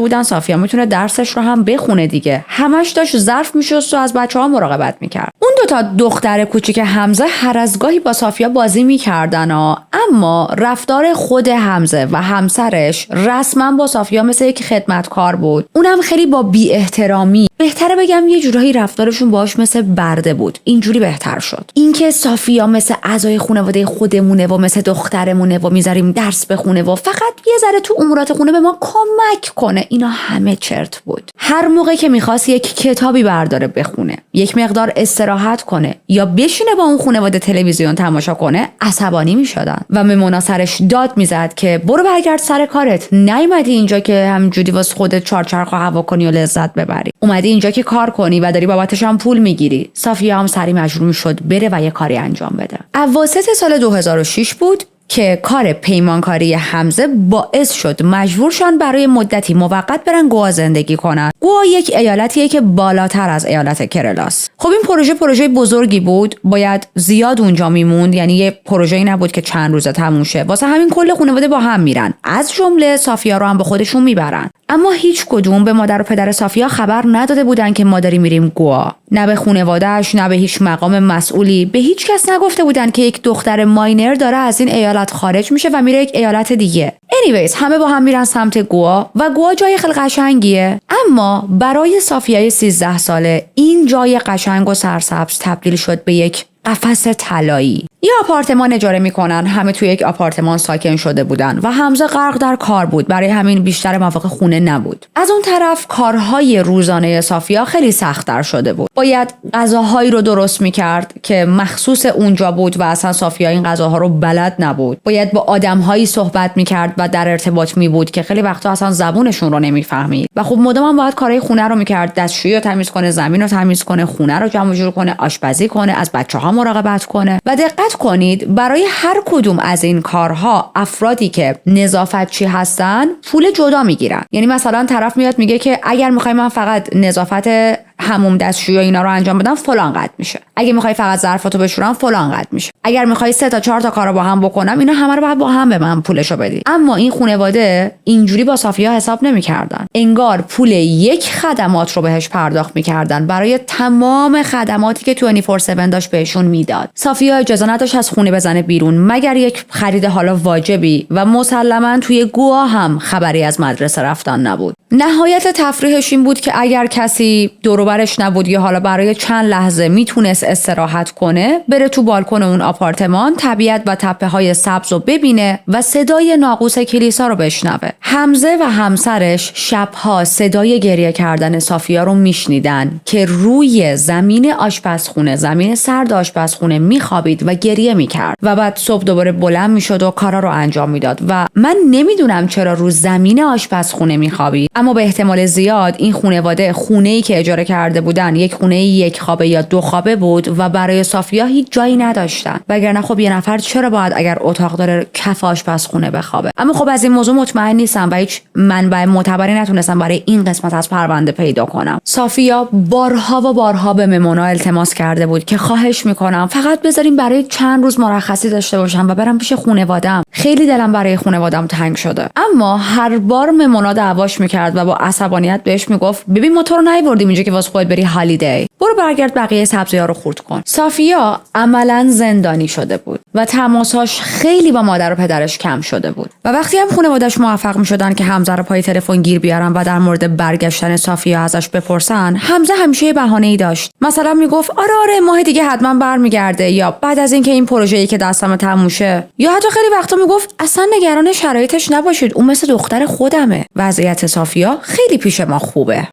بودن صافیا میتونه درسش رو هم بخونه دیگه، همش داشت ظرف میشست و از بچه‌ها مراقبت میکرد. اون دوتا دختر کوچیک حمزه هر از گاهی با صافیا بازی میکردن اما رفتار خود حمزه و همسرش رسما با صافیا مثل یک خدمتکار بود. اونم خیلی با بی‌احترامی، بهتره بگم یه جورایی رفتارشون باهاش مثل برده بود. اینجوری بهتر شد. اینکه صافیا مثل اعضای خانواده خودمونه و مثل دخترمونه و میذاریم درس بخونه و فقط یه ذره تو امورات خونه به ما کمک کنه، اینا همه چرت بود. هر موقع که میخواست یک کتابی برداره بخونه، یک مقدار استراحت کنه یا بشینه با اون خانواده تلویزیون تماشا کنه، عصبانی میشدن و ممونا سرش داد میزد که برو برگرد سر کارت، نیومدی اینجا که همینجوری واسه خودت چارچرخ و هوا کنی و لذت ببری، اومدی اینجا که کار کنی و داری بابتش هم پول میگیری. صافیا هم سری مجبور میشد بره و یه کاری انجام بده. اواسط سال 2006 بود که کار پیمانکاری حمزه باعث شد مجبور شن برای مدتی موقت برن گوا زندگی کنن. گوا یک ایالتیه که بالاتر از ایالت کرلاست. خب این پروژه بزرگی بود، باید زیاد اونجا میموند، یعنی یه پروژه‌ای نبود که چند روزه تموم شه. واسه همین کل خانواده با هم میرن، از جمله صافیا رو هم با خودشون میبرن. اما هیچ کدوم به مادر و پدر صافیا خبر نداده بودن که ما داریم میریم گوا. نه به خانواده‌اش، نه به هیچ مقام مسئولی، به هیچ کس نگفته بودن که یک دختر ماینر داره از این ایالت خارج میشه و میره یک ایالت دیگه. anyways همه با هم میرن سمت گوا و گوا جای خیلی قشنگیه، اما برای صافیای 13 ساله این جای قشنگ و سرسبز تبدیل شد به یک قفس طلایی. یه آپارتمان اجاره میکنن، همه توی یک آپارتمان ساکن شده بودن و حمزه غرق در کار بود، برای همین بیشتر مواقع خونه نبود. از اون طرف کارهای روزانه صافیا خیلی سخت‌تر شده بود. باید غذاهایی رو درست میکرد که مخصوص اونجا بود و اصلا صافیا این غذاها رو بلد نبود. باید با آدمهایی صحبت میکرد و در ارتباط میبود که خیلی وقتا اصلا زبونشون رو نمیفهمید. و خب مدام باید کارهای خونه رو میکرد، دستشویی رو تمیز کنه، زمین رو تمیز کنه، خونه رو جمع و جور کنه، آشپزی کنه، از بچه‌ها مراقبت کنه. و دقت کنید برای هر کدوم از این کارها افرادی که نظافتچی هستن پول جدا میگیرن. یعنی مثلا طرف میاد میگه که اگر میخوای من فقط نظافت حموم، دستشویی و اینا رو انجام بدم فلان قد میشه، اگه میخوای فقط ظرفاتو بشورم فلان قد میشه، اگر میخوای 3 تا 4 تا کارو با هم بکنم اینا همه رو باید با هم به من پولشو بدی. اما این خانواده اینجوری با صافیا حساب نمیکردن، انگار پول یک خدمات رو بهش پرداخت میکردن برای تمام خدماتی که 24/7 داشت بهشون میداد. صافیا اجازه نداشت از خونه بزنه بیرون مگر یک خرید حالا واجبی و مسلما توی گوا هم خبری از مدرسه رفتن نبود. نهایت تفریحش این بود که اگر کسی دور و برش نبود یا حالا برای چند لحظه میتونست استراحت کنه، بره تو بالکن اون آپارتمان، طبیعت و تپه‌های سبز رو ببینه و صدای ناقوس کلیسا رو بشنوه. حمزه و همسرش شبها صدای گریه کردن صافیا رو میشنیدن که روی زمین آشپزخونه، زمین سرد آشپزخونه میخوابید و گریه میکرد و بعد صبح دوباره بلند میشد و کارا رو انجام میداد. و من نمیدونم چرا رو زمین آشپزخونه میخوابید، اما به احتمال زیاد این خانواده خونه‌ای که اجاره کرده بودن یک خونه یک خوابه یا 2 خوابه بود و برای صافیا هیچ جایی نداشتن. وگرنه خب یه نفر چرا باید اگر اتاق داره کف آشپزخونه بخوابه؟ اما خب از این موضوع مطمئن نیستم و هیچ منبع معتبری نتونستم برای این قسمت از پرونده پیدا کنم. صافیا بارها و بارها به ممونا التماس کرده بود که خواهش میکنم فقط بذاریم برای چند روز مرخصی داشته باشم و برم پیش خانواده‌ام، خیلی دلم برای خانواده‌ام تنگ شده. اما هر بار ممونا دعواش میکرد و با عصبانیت بهش میگفت ببین ما تو رو نیاوردیم اینجا که واسه خودت بری هالیدی، برو برگرد بقیه سبزی‌ها رو خورد کن. صافیا عملاً زندانی شده بود و تماساش خیلی با مادر و پدرش کم شده بود. و وقتی هم خانواده‌اش موفق می‌شدن که حمزه رو پای تلفن گیر بیارن و در مورد برگشتن صافیا ازش بپرسن، حمزه همیشه یه بهانه‌ای داشت. مثلا میگفت آره ماه دیگه حتما برمیگرده، یا بعد از اینکه این پروژه‌ای که دستم تموم شه، یا حتی خیلی وقتا میگفت اصلا نگران شرایطش نباشید، اون مثل دختر خودمه. وضعیت صافیا خیلی پیش ما خوبه.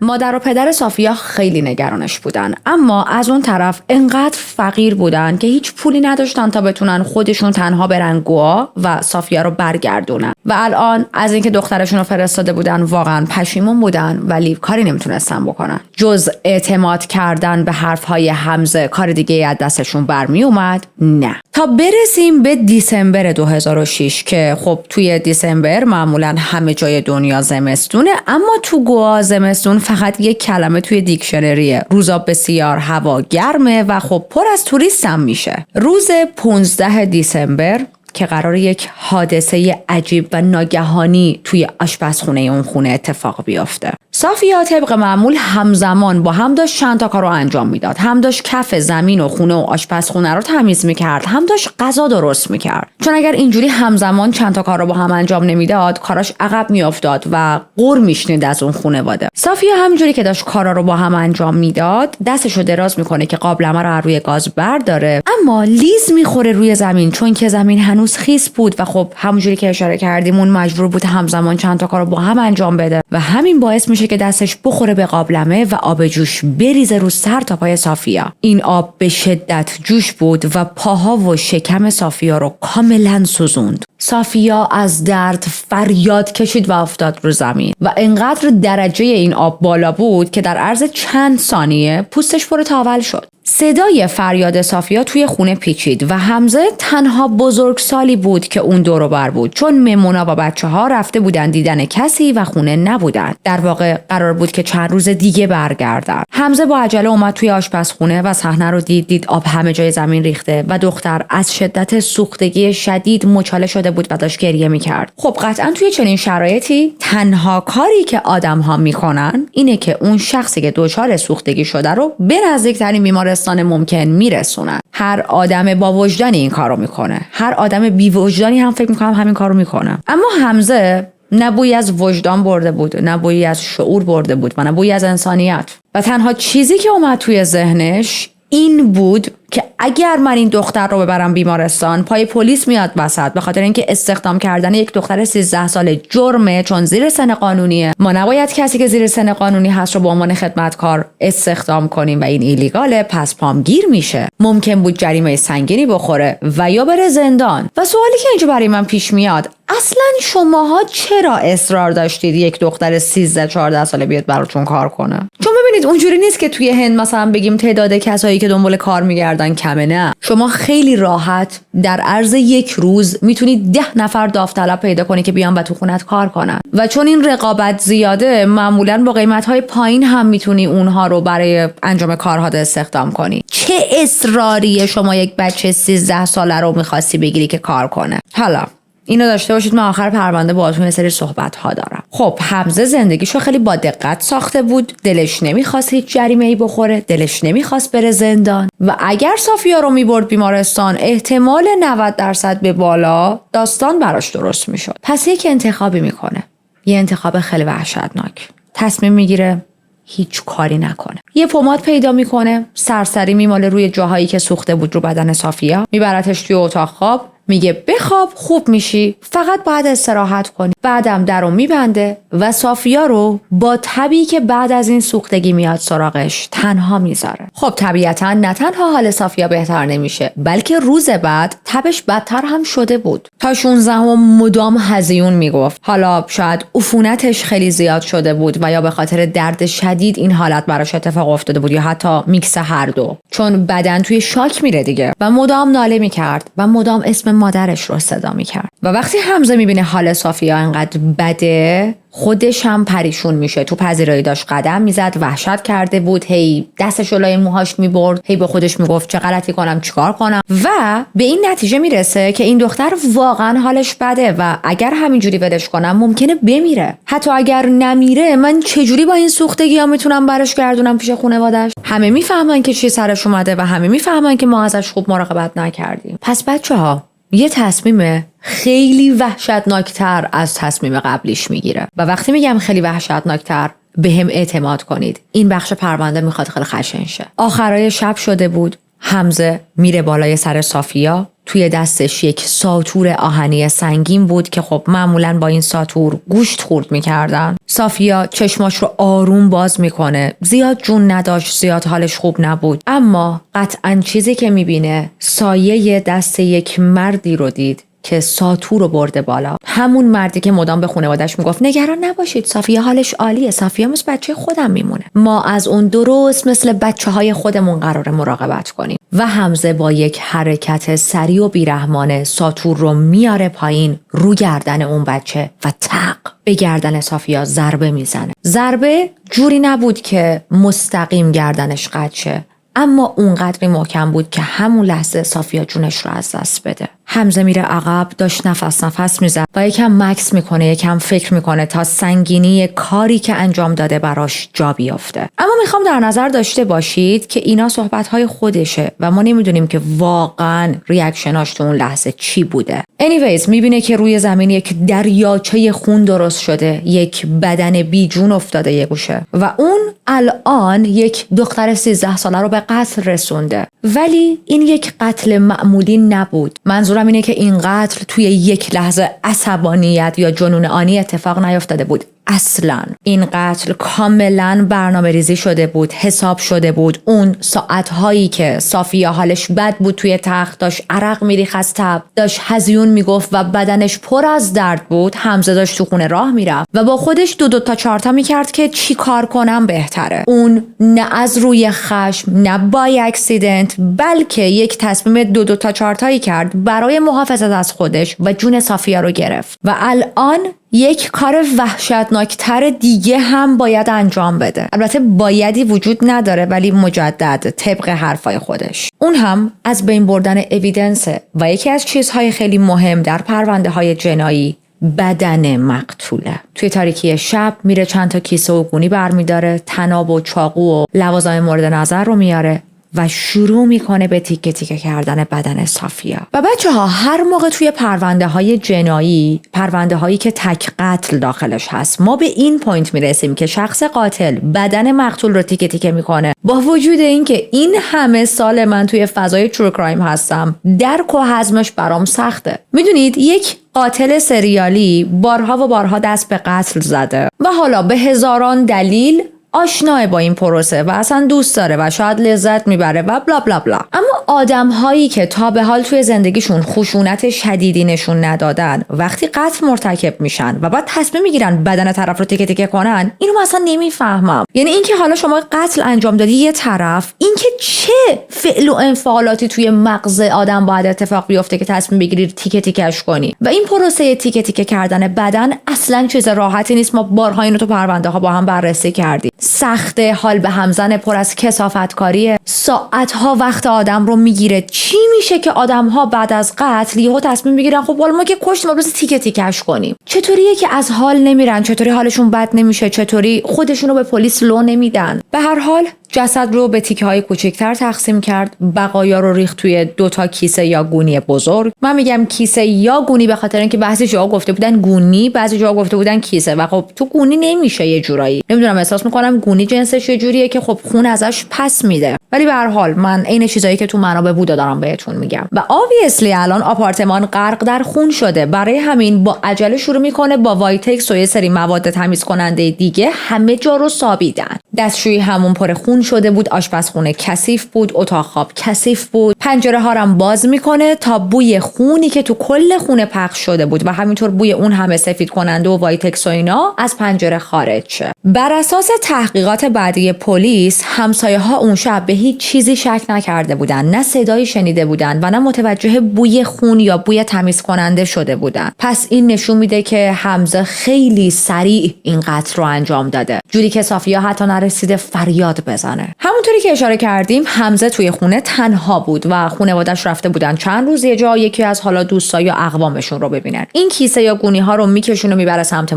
مادر و پدر صافیا خیلی نگرانش بودن، اما از اون طرف انقدر فقیر بودن که هیچ پولی نداشتن تا بتونن خودشون تنها برن گوا و صافیا رو برگردونن. و الان از اینکه دخترشون رو فرستاده بودن واقعا پشیمون بودن، ولی کاری نمیتونستن بکنن جز اعتماد کردن به حرفهای حمزه. کار دیگه از دستشون برمی اومد نه. تا برسیم به دیسمبر 2006 که خب توی دیسمبر معمولا همه جای دنیا زمستونه، اما تو گوا زمستون فقط یک کلمه توی دیکشنریه. روزا بسیار هوا گرمه و خب پر از توریست هم میشه. روز 15 دیسمبر که قرار یک حادثه عجیب و ناگهانی توی آشپزخونه اون خونه اتفاق بیفته. صافیا طبق معمول همزمان با هم داشت چند تا کارو انجام میداد. هم داشت کف زمین و خونه و آشپزخونه رو تمیز میکرد، هم داشت غذا درست میکرد. چون اگر اینجوری همزمان چند تا کار رو با هم انجام نمیداد، کاراش عقب میافتاد و غر میشنید از اون خانواده. صافیا همینجوری که داشت کارا رو با هم انجام میداد، دستشو دراز میکنه که قابلمه رو روی گاز برداره، اما لیز میخوره روی زمین، چون که زمین هنوز خیس بود و خب همونجوری که اشاره کردیم اون مجبور بود همزمان چند تا کارو با هم انجام بده و همین باعث میشه میکشه که دستش بخوره به قابلمه و آب جوش بریزه رو سر تا پای صافیا. این آب به شدت جوش بود و پاها و شکم صافیا رو کاملا سوزوند. صافیا از درد فریاد کشید و افتاد رو زمین و انقدر درجه این آب بالا بود که در عرض چند ثانیه پوستش پر تاول شد. صدای فریاد صافیا توی خونه پیچید و حمزه تنها بزرگسالی بود که اون دور و بر بود، چون ممونا و بچه‌ها رفته بودن دیدن کسی و خونه نبودن. در واقع قرار بود که چند روز دیگه برگردن. حمزه با عجله اومد توی آشپزخونه و صحنه رو دید آب همه جای زمین ریخته و دختر از شدت سوختگی شدید مچاله شده بود و داشت گریه می‌کرد. خب قطعاً توی چنین شرایطی تنها کاری که آدم‌ها می‌کنن اینه که اون شخصی که دچار سوختگی شده رو به نزدیک‌ترین بیمارستان ممکن میرسونن. هر آدم با وجدانی این کارو میکنه. هر آدم بی وجدانی هم فکر میکنم همین کارو میکنه. اما حمزه نه بویی از وجدان برده بود، نه بویی از شعور برده بود و نه بویی از انسانیت. و تنها چیزی که اومد توی ذهنش این بود که اگر من این دختر رو ببرم بیمارستان پای پلیس میاد وسط، به خاطر اینکه استخدام کردن یک دختر 13 ساله جرمه، چون زیر سن قانونیه. ما نباید کسی که زیر سن قانونی هست رو به عنوان خدمتکار استخدام کنیم و این ایلیگاله، پس پام گیر میشه. ممکن بود جریمه سنگینی بخوره و یا بره زندان. و سوالی که اینجا برای من پیش میاد، اصلا شماها چرا اصرار داشتید یک دختر 13-14 ساله بیاد براتون کار کنه؟ چون ببینید اونجوری نیست که توی هند مثلا بگیم تعداد کسایی که دنبال کار میگردن کمه. نه، شما خیلی راحت در عرض یک روز میتونید 10 نفر داوطلب پیدا کنی که بیان و تو خونت کار کنن. و چون این رقابت زیاده، معمولا با قیمت‌های پایین هم میتونی اونها رو برای انجام کارها استخدام کنی. چه اصراریه شما یک بچه 13 ساله رو می‌خواستی بگیری که کار کنه؟ حالا اینو داشته باشید، من آخر پرونده باهاتون یه سری صحبت ها دارم. خب حمزه زندگیشو خیلی با دقت ساخته بود، دلش نمیخواست هیچ جریمه‌ای بخوره، دلش نمیخواست بره زندان و اگر صافیا رو میبرد بیمارستان احتمال 90% به بالا داستان براش درست میشد. پس یک انتخابی میکنه، یه انتخاب خیلی وحشتناک. تصمیم میگیره هیچ کاری نکنه. یه پماد پیدا میکنه، سرسری میماله روی جاهایی که سوخته بود رو بدن صافیا، میبرتش توی اتاق خواب، میگه بخواب خوب میشی، فقط باید استراحت کنی. بعدم درو میبنده و صافیا رو با تبی که بعد از این سوختگی میاد سراغش تنها میذاره. خب طبیعتا نه تنها حال صافیا بهتر نمیشه، بلکه روز بعد تبش بدتر هم شده بود. تا 16 مدام هزیون میگفت. حالا شاید عفونتش خیلی زیاد شده بود و یا به خاطر درد شدید این حالت براش اتفاق افتاده بود یا حتی میکس هر دو، چون بدن توی شاک میره دیگه. و مدام ناله میکرد و مدام اسم مادرش رو صدا میکرد. و وقتی حمزه میبینه حال صافیا انقدر بده، خودش هم پریشون میشه. تو پذیرایی داشت قدم میزد، وحشت کرده بود، هی دستش رو لای موهاش میبرد، هی به خودش میگفت چه غلطی کنم، چیکار کنم. و به این نتیجه میرسه که این دختر واقعا حالش بده و اگر همینجوری ولش کنم ممکنه بمیره. حتی اگر نمیره، من چجوری با این سوختگی‌ها میتونم برش گردونم پیش خانواده‌اش؟ همه میفهمن که چی سرش اومده و همه میفهمن که ما ازش خوب مراقبت نکردیم. پس بچه‌ها، یه تصمیم خیلی وحشتناکتر از تصمیم قبلیش میگیره. و وقتی میگم خیلی وحشتناکتر، به هم اعتماد کنید. این بخش پرونده میخواد خیلی خشن شه. آخرای شب شده بود. حمزه میره بالای سر صافیا. توی دستش یک ساطور آهنی سنگین بود که خب معمولاً با این ساطور گوشت خورد میکردن. صافیا چشماش رو آروم باز میکنه. زیاد جون نداشت، زیاد حالش خوب نبود، اما قطعاً چیزی که میبینه سایه دست یک مردی رو دید که ساطور رو برده بالا. همون مردی که مدام به خانواده‌اش میگفت نگران نباشید، صافیا حالش عالیه، صافیا مثل بچه خودم میمونه. ما از اون درست مثل بچه‌های خودمون قراره مراقبت کنیم. و حمزه با یک حرکت سریع و بیرحمانه ساطور رو میاره پایین رو گردن اون بچه و تق به گردن صافیا ضربه میزنه. ضربه جوری نبود که مستقیم گردنش قطع شه، اما اونقدری محکم بود که همون لحظه صافیا جونش رو از دست بده. حمزه میره عقب، داشت نفس میزد و یکم مکس میکنه، یکم فکر میکنه تا سنگینی کاری که انجام داده براش جا بیافته. اما میخوام در نظر داشته باشید که اینا صحبتهای خودشه و ما نمیدونیم که واقعا ریاکشناش تو اون لحظه چی بوده. anyways میبینه که روی زمین یک دریاچه خون درست شده، یک بدن بی جون افتاده یه گوشه و اون الان یک دختر 13 ساله رو به قتل رسونده. ولی این یک قتل معمولی نبود. منظورم اینه که این قتل توی یک لحظه عصبانیت یا جنون آنی اتفاق نیفتاده بود. اصلا این قتل کاملا برنامه ریزی شده بود، حساب شده بود. اون ساعتهایی که صافیا حالش بد بود توی تخت، داشت عرق میریخت از تب، داشت هزیون میگفت و بدنش پر از درد بود، حمزه داشت تو خونه راه میرفت و با خودش دو تا چارتا میکرد که چی کار کنم بهتره. اون نه از روی خشم، نه بای اکسیدنت، بلکه یک تصمیم دو تا چارتایی کرد برای محافظت از خودش و جون صافیا رو گرفت و الان یک کار وحشتناکتر دیگه هم باید انجام بده. البته بایدی وجود نداره، ولی مجدد طبق حرفای خودش اون هم از بین بردن اویدنسه و یکی از چیزهای خیلی مهم در پرونده های جنایی بدن مقتوله. توی تاریکی شب میره چند تا کیسه و گونی برمیداره، طناب و چاقو و لوازم مورد نظر رو میاره و شروع میکنه به تیکه تیکه کردن بدن صافیا. و بچه‌ها هر موقع توی پرونده های جنایی، پرونده هایی که تک قتل داخلش هست، ما به این پوینت میرسیم که شخص قاتل بدن مقتول رو تیکه تیکه میکنه. با وجود اینکه این همه سال من توی فضای ترو کرایم هستم، درک و هضمش برام سخته. میدونید یک قاتل سریالی بارها و بارها دست به قتل زده و حالا به هزاران دلیل آشناه با این پروسه و اصلا دوست داره و شاید لذت میبره و بلا بلا بلا. اما آدم هایی که تا به حال توی زندگیشون خشونت شدیدی نشون ندادن، وقتی قتل مرتکب میشن و بعد تصمیم میگیرن بدن طرف رو تیکه تیکه کنن، اینو مثلا نمیفهمم. یعنی اینکه حالا شما قتل انجام دادی یه طرف، اینکه چه فعل و انفعالاتی توی مغز آدم باید اتفاق بیفته که تصمیم بگیری تیکه تیکش کنی. و این پروسه تیکه تیکه کردن بدن اصلا چیز راحتی نیست. ما بارها اینو تو پرونده ها با هم بررسی کردیم. سخته، حال به همزن، پر از کثافتکاریه، ساعتها وقت آدم رو میگیره. چی میشه که آدم‌ها بعد از قتل یهو تصمیم میگیرن خب حالا ما که کشتیم بس تیکه تیکش کنیم؟ چطوریه که از حال نمیرن؟ چطوری حالشون بد نمیشه؟ چطوری خودشون رو به پلیس لو نمیدن؟ به هر حال جسد رو به تیکه‌های کوچکتر تقسیم کرد، بقایا رو ریخت توی 2 تا کیسه یا گونی بزرگ. من میگم کیسه یا گونی به خاطر اینکه بعضی جاها گفته بودن گونی، بعضی جاها گفته بودن کیسه و خب تو گونی نمیشه یه جورایی. نمیدونم، احساس میکنم گونی جنسش یه جوریه که خب خون ازش پس میده. ولی به هر حال من عین چیزایی که تو منابع بوده دارم بهتون میگم. و obviously الان آپارتمان غرق در خون شده، برای همین با عجله شروع میکنه با وایتکس و یه سری مواد تمیز کننده دیگه همه جا رو سابیدن. دستشویی همون پر خون شده بود، آشپزخونه کثیف بود، اتاق خواب کثیف بود. پنجره ها رو باز میکنه تا بوی خونی که تو کل خونه پخش شده بود و همینطور بوی اون همه سفید کننده و وایتکس و اینا از پنجره خارج شه. بر اساس تحقیقات بعدی پلیس، همسایه ها اون شب به هیچ چیزی شک نکرده بودن، نه صدایی شنیده بودن و نه متوجه بوی خون یا بوی تمیز کننده شده بودن. پس این نشون میده که حمزه خیلی سریع این قتل رو انجام داده، جوری که صافیا حتی نرسیده فریاد بزنه. همونطوری که اشاره کردیم، حمزه توی خونه تنها بود و خانواده‌اش رفته بودن چند روز یه جا یکی از حالا دوستا یا اقوامشون رو ببینن. این کیسه یا گونی ها رو میکشونه میبره سمت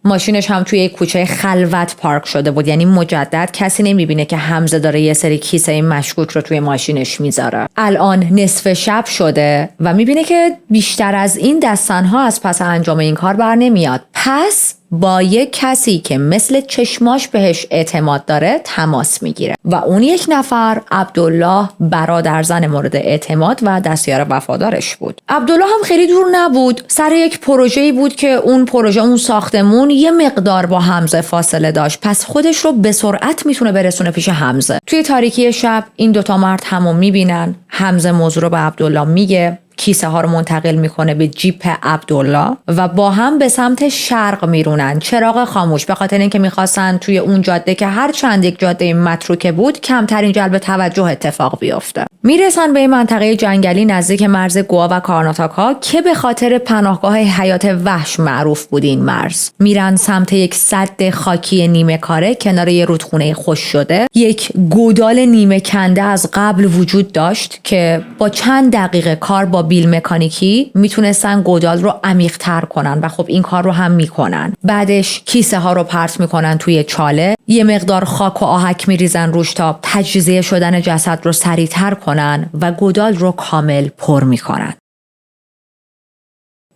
ماشینش هم توی کوچه خلوت پارک شده بود، یعنی مجدد کسی نمیبینه که حمزه داره یه سری کیسه مشکوک رو توی ماشینش میذاره. الان نصف شب شده و میبینه که بیشتر از این دستنها از پس انجام این کار بر نمیاد. پس با یک کسی که مثل چشماش بهش اعتماد داره تماس میگیره و اون یک نفر عبدالله، برادرزن مورد اعتماد و دستیار وفادارش بود. عبدالله هم خیلی دور نبود، سر یک پروژه‌ای بود که اون ساختمون یه مقدار با حمزه فاصله داشت، پس خودش رو به سرعت میتونه برسونه پیش حمزه. توی تاریکی شب این 2 تا مرد همو میبینن. حمزه موضوع رو به عبدالله میگه، کیسه ها رو منتقل میکنه به جیپ عبدالله و با هم به سمت شرق میرونن، چراغ خاموش، به خاطر اینکه میخواستن توی اون جاده که هر چند یک جاده متروکه بود کمترین جلب توجه اتفاق بیفته. میرسن به این منطقه جنگلی نزدیک مرز گوا و کارناتاکا که به خاطر پناهگاه حیات وحش معروف بود. این مرز میرن سمت یک سد خاکی نیمه کاره کنار یه رودخونه خشک شده. یک گودال نیمه کنده از قبل وجود داشت که با چند دقیقه کار با بیل مکانیکی میتونستن گودال رو عمیق‌تر کنن و خب این کار رو هم میکنن. بعدش کیسه ها رو پرت میکنن توی چاله، یه مقدار خاک و آهک میریزن روش تا تجزیه شدن جسد رو سریع‌تر کنن و گودال رو کامل پر میکنن.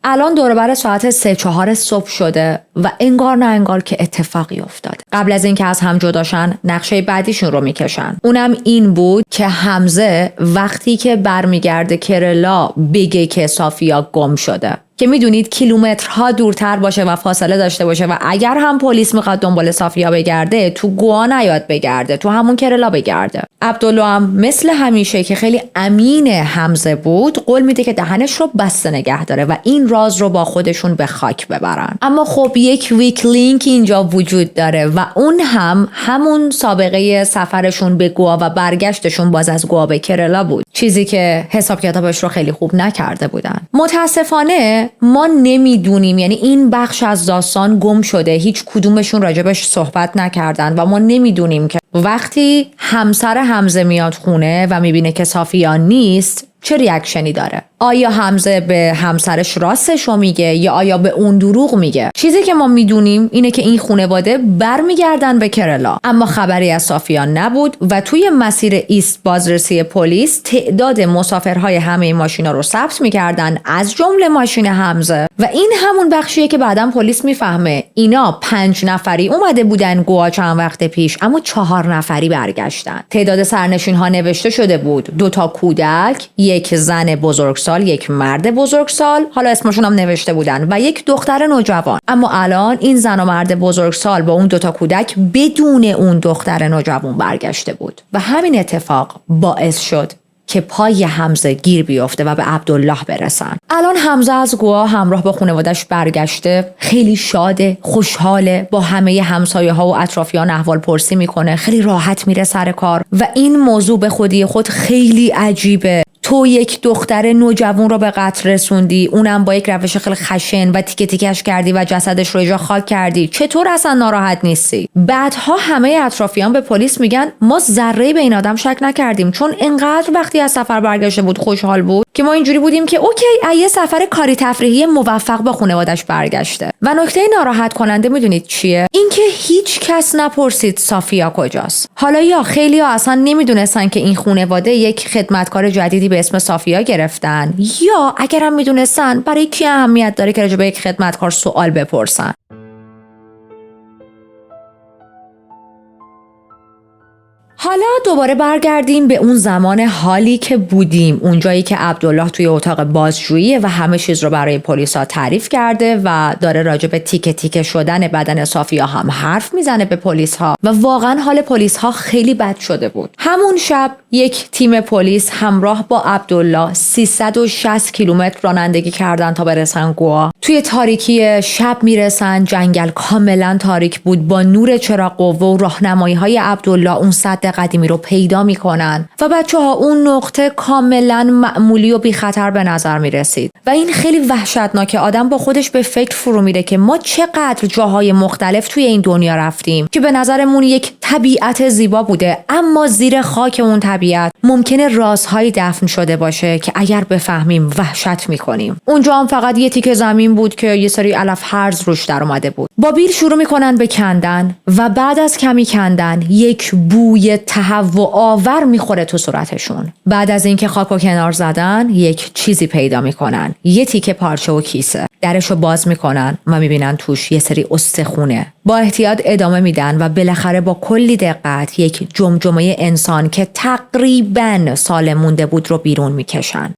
الان دور بر ساعت 3-4 صبح شده و انگار نه انگار که اتفاقی افتاده. قبل از اینکه از هم جداشن نقشه بعدیشون رو میکشن. اونم این بود که حمزه وقتی که برمیگرده کرلا بگه که صافیا گم شده، که میدونید کیلومترها دورتر باشه و فاصله داشته باشه و اگر هم پلیس میخواد دنبال صافیا بگرده تو گوا نیاد بگرده، تو همون کرلا بگرده. عبدالله هم مثل همیشه که خیلی امین حمزه بود قول میده که دهنش رو بسته نگه داره و این راز رو با خودشون به خاک ببرن. اما خب یک ویک لینک اینجا وجود داره و اون هم همون سابقه سفرشون به گوا و برگشتشون باز از گوا به کرلا بود، چیزی که حساب کتابش رو خیلی خوب نکرده بودن. متاسفانه ما نمیدونیم، یعنی این بخش از داستان گم شده، هیچ کدومشون راجبش صحبت نکردن و ما نمیدونیم که وقتی همسر حمزه میاد خونه و میبینه که صافیا نیست چه ریاکشنی داره. آیا حمزه به همسرش راستش رو میگه یا آیا به اون دروغ میگه؟ چیزی که ما میدونیم اینه که این خانواده برمیگردن به کرلا، اما خبری از صافیا نبود و توی مسیر ایست بازرسی پلیس تعداد مسافرهای همه ماشینا رو ثبت میکردن، از جمله ماشین حمزه. و این همون بخشیه که بعداً پلیس میفهمه اینا 5 نفری اومده بودن گوا چند وقت پیش، اما 4 نفری برگشتن. تعداد سرنشین ها نوشته شده بود: 2 کودک، 1 زن بزرگسال، 1 مرد بزرگسال، حالا اسمشون هم نوشته بودن، و 1 دختر نوجوان. اما الان این زن و مرد بزرگسال با اون 2 کودک بدون اون دختر نوجوان برگشته بود و همین اتفاق باعث شد که پای حمزه گیر بیفته و به عبدالله برسن. الان حمزه از گوا همراه با خانواده‌اش برگشته، خیلی شاده، خوشحاله، با همه همسایه ها و اطرافیان احوال پرسی میکنه، خیلی راحت میره سر کار. و این موضوع به خودی خود خیلی عجیبه. تو 1 دختر نوجوان رو به قتل رسوندی، اونم با یک روش خیلی خشن و تیکه تیکش کردی و جسدش رو جا خاک کردی، چطور اصلا ناراحت نیستی؟ بعدها همه اطرافیان به پلیس میگن ما ذره به این آدم شک نکردیم، چون انقدر وقتی از سفر برگشته بود خوشحال بود که ما اینجوری بودیم که اوکی، یه سفر کاری تفریحی موفق با خانواده‌اش برگشته. و نکته ناراحت کننده میدونید چیه؟ اینکه هیچ کس نپرسید صافیا کجاست. حالا یا خیلی‌ها اصلا نمیدونستن که این خانواده یک خدمتکار جدیدی به اسم صافیا گرفتن، یا اگرم میدونستن برای کی اهمیت داره که راجع به یک خدمتکار سوال بپرسن. حالا دوباره برگردیم به اون زمان حالی که بودیم، اون جایی که عبدالله توی اتاق بازجویی و همه چیز رو برای پلیسا تعریف کرده و داره راجع به تیکه تیکه شدن بدن صافیا هم حرف میزنه به پلیس‌ها و واقعا حال پلیس‌ها خیلی بد شده بود. همون شب یک تیم پلیس همراه با عبدالله 360 کیلومتر رانندگی کردن تا برسن گوا. توی تاریکی شب میرسن، جنگل کاملا تاریک بود، با نور چراغ قوه و راهنمایی‌های عبدالله اون سد قدیمی رو پیدا میکنن و بچه‌ها اون نقطه کاملا معمولی و بی خطر به نظر میرسید و این خیلی وحشتناکه. آدم با خودش به فکر فرو میره که ما چقدر جاهای مختلف توی این دنیا رفتیم که به نظرمون یک طبیعت زیبا بوده، اما زیر خاک اون طبیعت ممکنه رازهایی دفن شده باشه که اگر بفهمیم وحشت میکنیم. اونجا هم فقط یه تیکه زمین بود که یه سری علف هرز روش در اومده بود. با بیل شروع میکنن به کندن و بعد از کمی کندن یک بوی تهوع آور میخوره تو صورتشون. بعد از اینکه خاکو کنار زدن یک چیزی پیدا میکنن، یه تیکه پارچه و کیسه. درشو باز میکنن و میبینن توش یه سری استخونه. با احتیاط ادامه میدن و بالاخره با کلی دقت یک جمجمه انسان که تقریباً سالم مونده بود رو بیرون میکشن.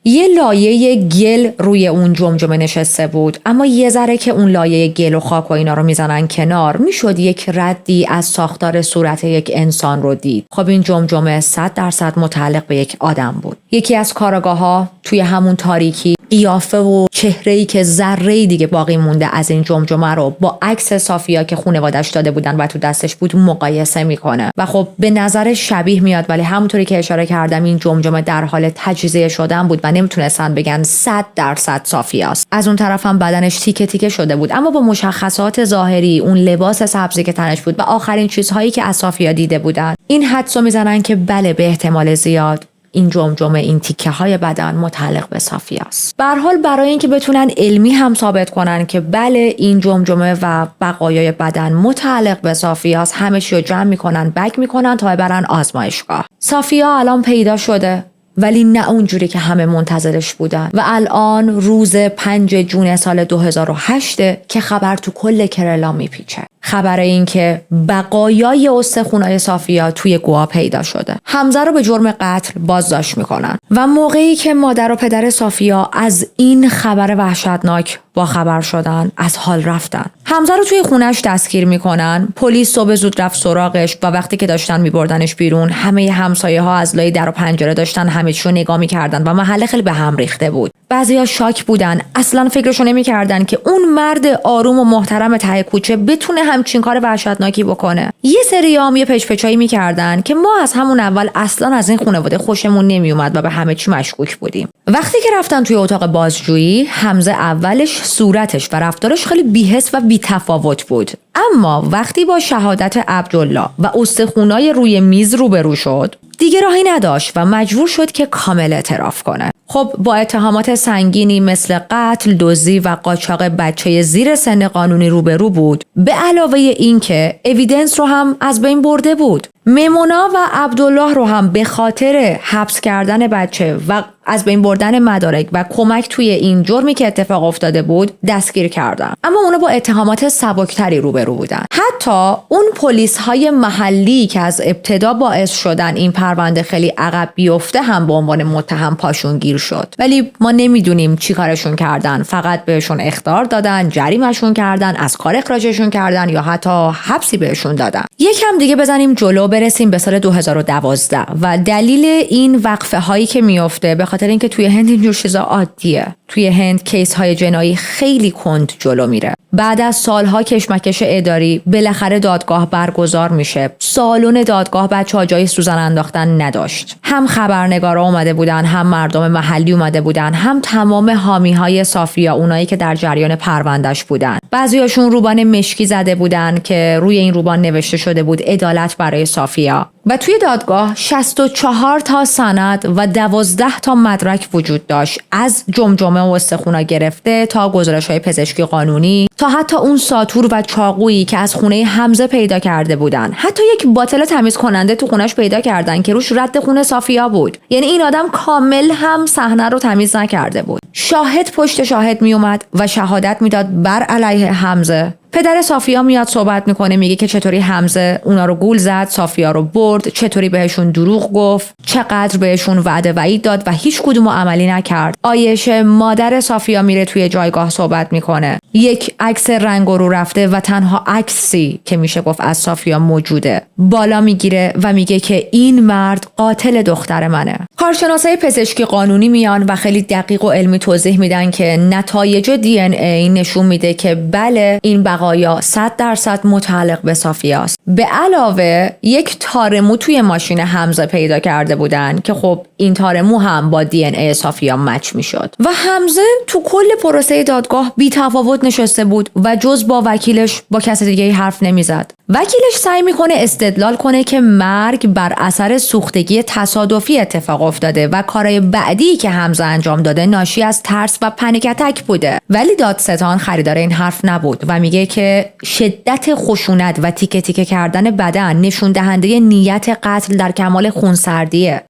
یه لایه گل روی اون جمجمه نشسته بود، اما یه ذره که اون لایه گل و خاک و اینا رو میزنن کنار، میشد یک ردی از ساختار صورت یک انسان رو دید. خب این جمجمه 100% متعلق به یک آدم بود. یکی از کارآگاه‌ها توی همون تاریکی قیافه و چهره‌ای که ذره‌ای دیگه باقی مونده از این جمجمه رو با عکس صافیا که خانواده‌اش داده بودن و تو دستش بود مقایسه میکنه و خب به نظر شبیه میاد، ولی همونطوری که اشاره کردم این جمجمه در حال تجزیه شدن بود و نمیتونستن بگن 100% صافیاست. از اون طرف هم بدنش تیکه تیکه شده بود، اما با مشخصات ظاهری، اون لباس سبزی که تنش بود و آخرین چیزهایی که از صافیا دیده بودن، این حدسو میزنن که بله، به احتمال زیاد این جمجمه، این تیکه های بدن متعلق به صافیاست. به هر حال برای اینکه بتونن علمی هم ثابت کنن که بله این جمجمه و بقایای بدن متعلق به صافیاست، همه چی رو جمع میکنن، بک میکنن تا ببرن آزمایشگاه. صافیا الان پیدا شده، ولی نه اونجوری که همه منتظرش بودن و الان روز 5 جون سال 2008 که خبر تو کل کرلا میپیچه. خبر این که بقایای استخونای صافیا توی گوا پیدا شده. حمزه رو به جرم قتل بازداشت میکنن و موقعی که مادر و پدر صافیا از این خبر وحشتناک با خبر شدن از حال رفتن. حمزه رو توی خونش دستگیر میکنن. پلیس صبح زود رفت سراغش و وقتی که داشتن میبردنش بیرون همه همسایه ها از لای در و پنجره داشتن همه چیو نگاه میکردن و محله خیلی به هم ریخته بود. بعضیا شاک بودن، اصلا فکرشو نمیکردن که اون مرد آروم و محترم ته کوچه بتونه همچین کار وحشتناکی بکنه. یه سریام یه پچپچایی میکردن که ما از همون اول اصلا از این خانواده خوشمون نمیومد و به همه چی مشکوک بودیم. وقتی که رفتن توی اتاق بازجویی، حمزه اولش صورتش و رفتارش خیلی بی‌حس و بی‌تفاوت بود، اما وقتی با شهادت عبدالله و استخونای روی میز روبرو شد دیگه راهی نداشت و مجبور شد که کامل اعتراف کنه. خب با اتهامات سنگینی مثل قتل، دزدی و قاچاق بچه زیر سن قانونی روبرو بود، به علاوه این که اویدنس رو هم از بین برده بود. میمونا و عبدالله رو هم به خاطر حبس کردن بچه و از بین بردن مدارک و کمک توی این جرمی که اتفاق افتاده بود دستگیر کردن، اما اونا با اتهامات سبکتری روبرو بودن. حتی اون پلیس های محلی که از ابتدا باعث شدن این پرونده خیلی عقب بیفته هم به عنوان متهم پاشون گیر شد، ولی ما نمیدونیم چی کارشون کردن. فقط بهشون اخطار دادن، جریمشون کردن، از کار اخراجشون کردن یا حتی حبسی بهشون دادن. یکم دیگه بزنیم جلو، برسیم به سال 2012 و دلیل این وقفه هایی که میفته به خاطر اینکه توی هند اینجور چیزا عادیه. توی هند کیس های جنایی خیلی کند جلو میره. بعد از سالها کشمکش اداری بالاخره دادگاه برگزار میشه. سالن دادگاه بچه‌ها جای سوزن انداختن نداشت. هم خبرنگارا اومده بودن، هم مردم محلی اومده بودن، هم تمام حامی‌های صافیا، اونایی که در جریان پروندهش بودن. بعضیاشون روبان مشکی زده بودن که روی این روبان نوشته شده بود عدالت برای صافیا. و توی دادگاه 64 تا سند و 12 تا مدرک وجود داشت، از جمجمه و استخونا گرفته تا گزارش‌های پزشکی قانونی تا حتی اون ساتور و چاقویی که از خونه حمزه پیدا کرده بودن. حتی یک باتل تمیز کننده تو خونش پیدا کردن که روش رد خون صافیا بود. یعنی این آدم کامل هم صحنه رو تمیز نکرده بود. شاهد پشت شاهد می اومد و شهادت میداد بر علیه حمزه. پدر صافیا میاد صحبت میکنه، میگه که چطوری حمزه اونا رو گول زد، صافیا رو برد، چطوری بهشون دروغ گفت، چقدر بهشون وعده وعید داد و هیچ کدومو عملی نکرد. آیشه مادر صافیا میره توی جایگاه صحبت میکنه. یک عکس رنگ رو رفته و تنها عکسی که میشه گفت از صافیا موجوده بالا میگیره و میگه که این مرد قاتل دختر منه. کارشناسای پزشکی قانونی میان و خیلی دقیق و علمی توضیح میدن که نتایج DNA نشون میده که بله این بقایا 100% متعلق به صافیا است. به علاوه یک تار مو توی ماشین حمزه پیدا کرده بودن که خب این تار مو هم با DNA صافیا مچ میشد و حمزه تو کل پروسه دادگاه بی تفاوت نشسته بود و جز با وکیلش با کس دیگه حرف نمیزد. وکیلش سعی میکنه استدلال کنه که مرگ بر اثر سوختگی تصادفی اتفاق افتاده و کارهای بعدی که حمزه انجام داده ناشی از ترس و پنیک اتک بوده، ولی دادستان خریدار این حرف نبود و میگه که شدت خشونت و تیکه تیکه کردن بدن نشون دهنده نیت قتل در کمال خونسردیه.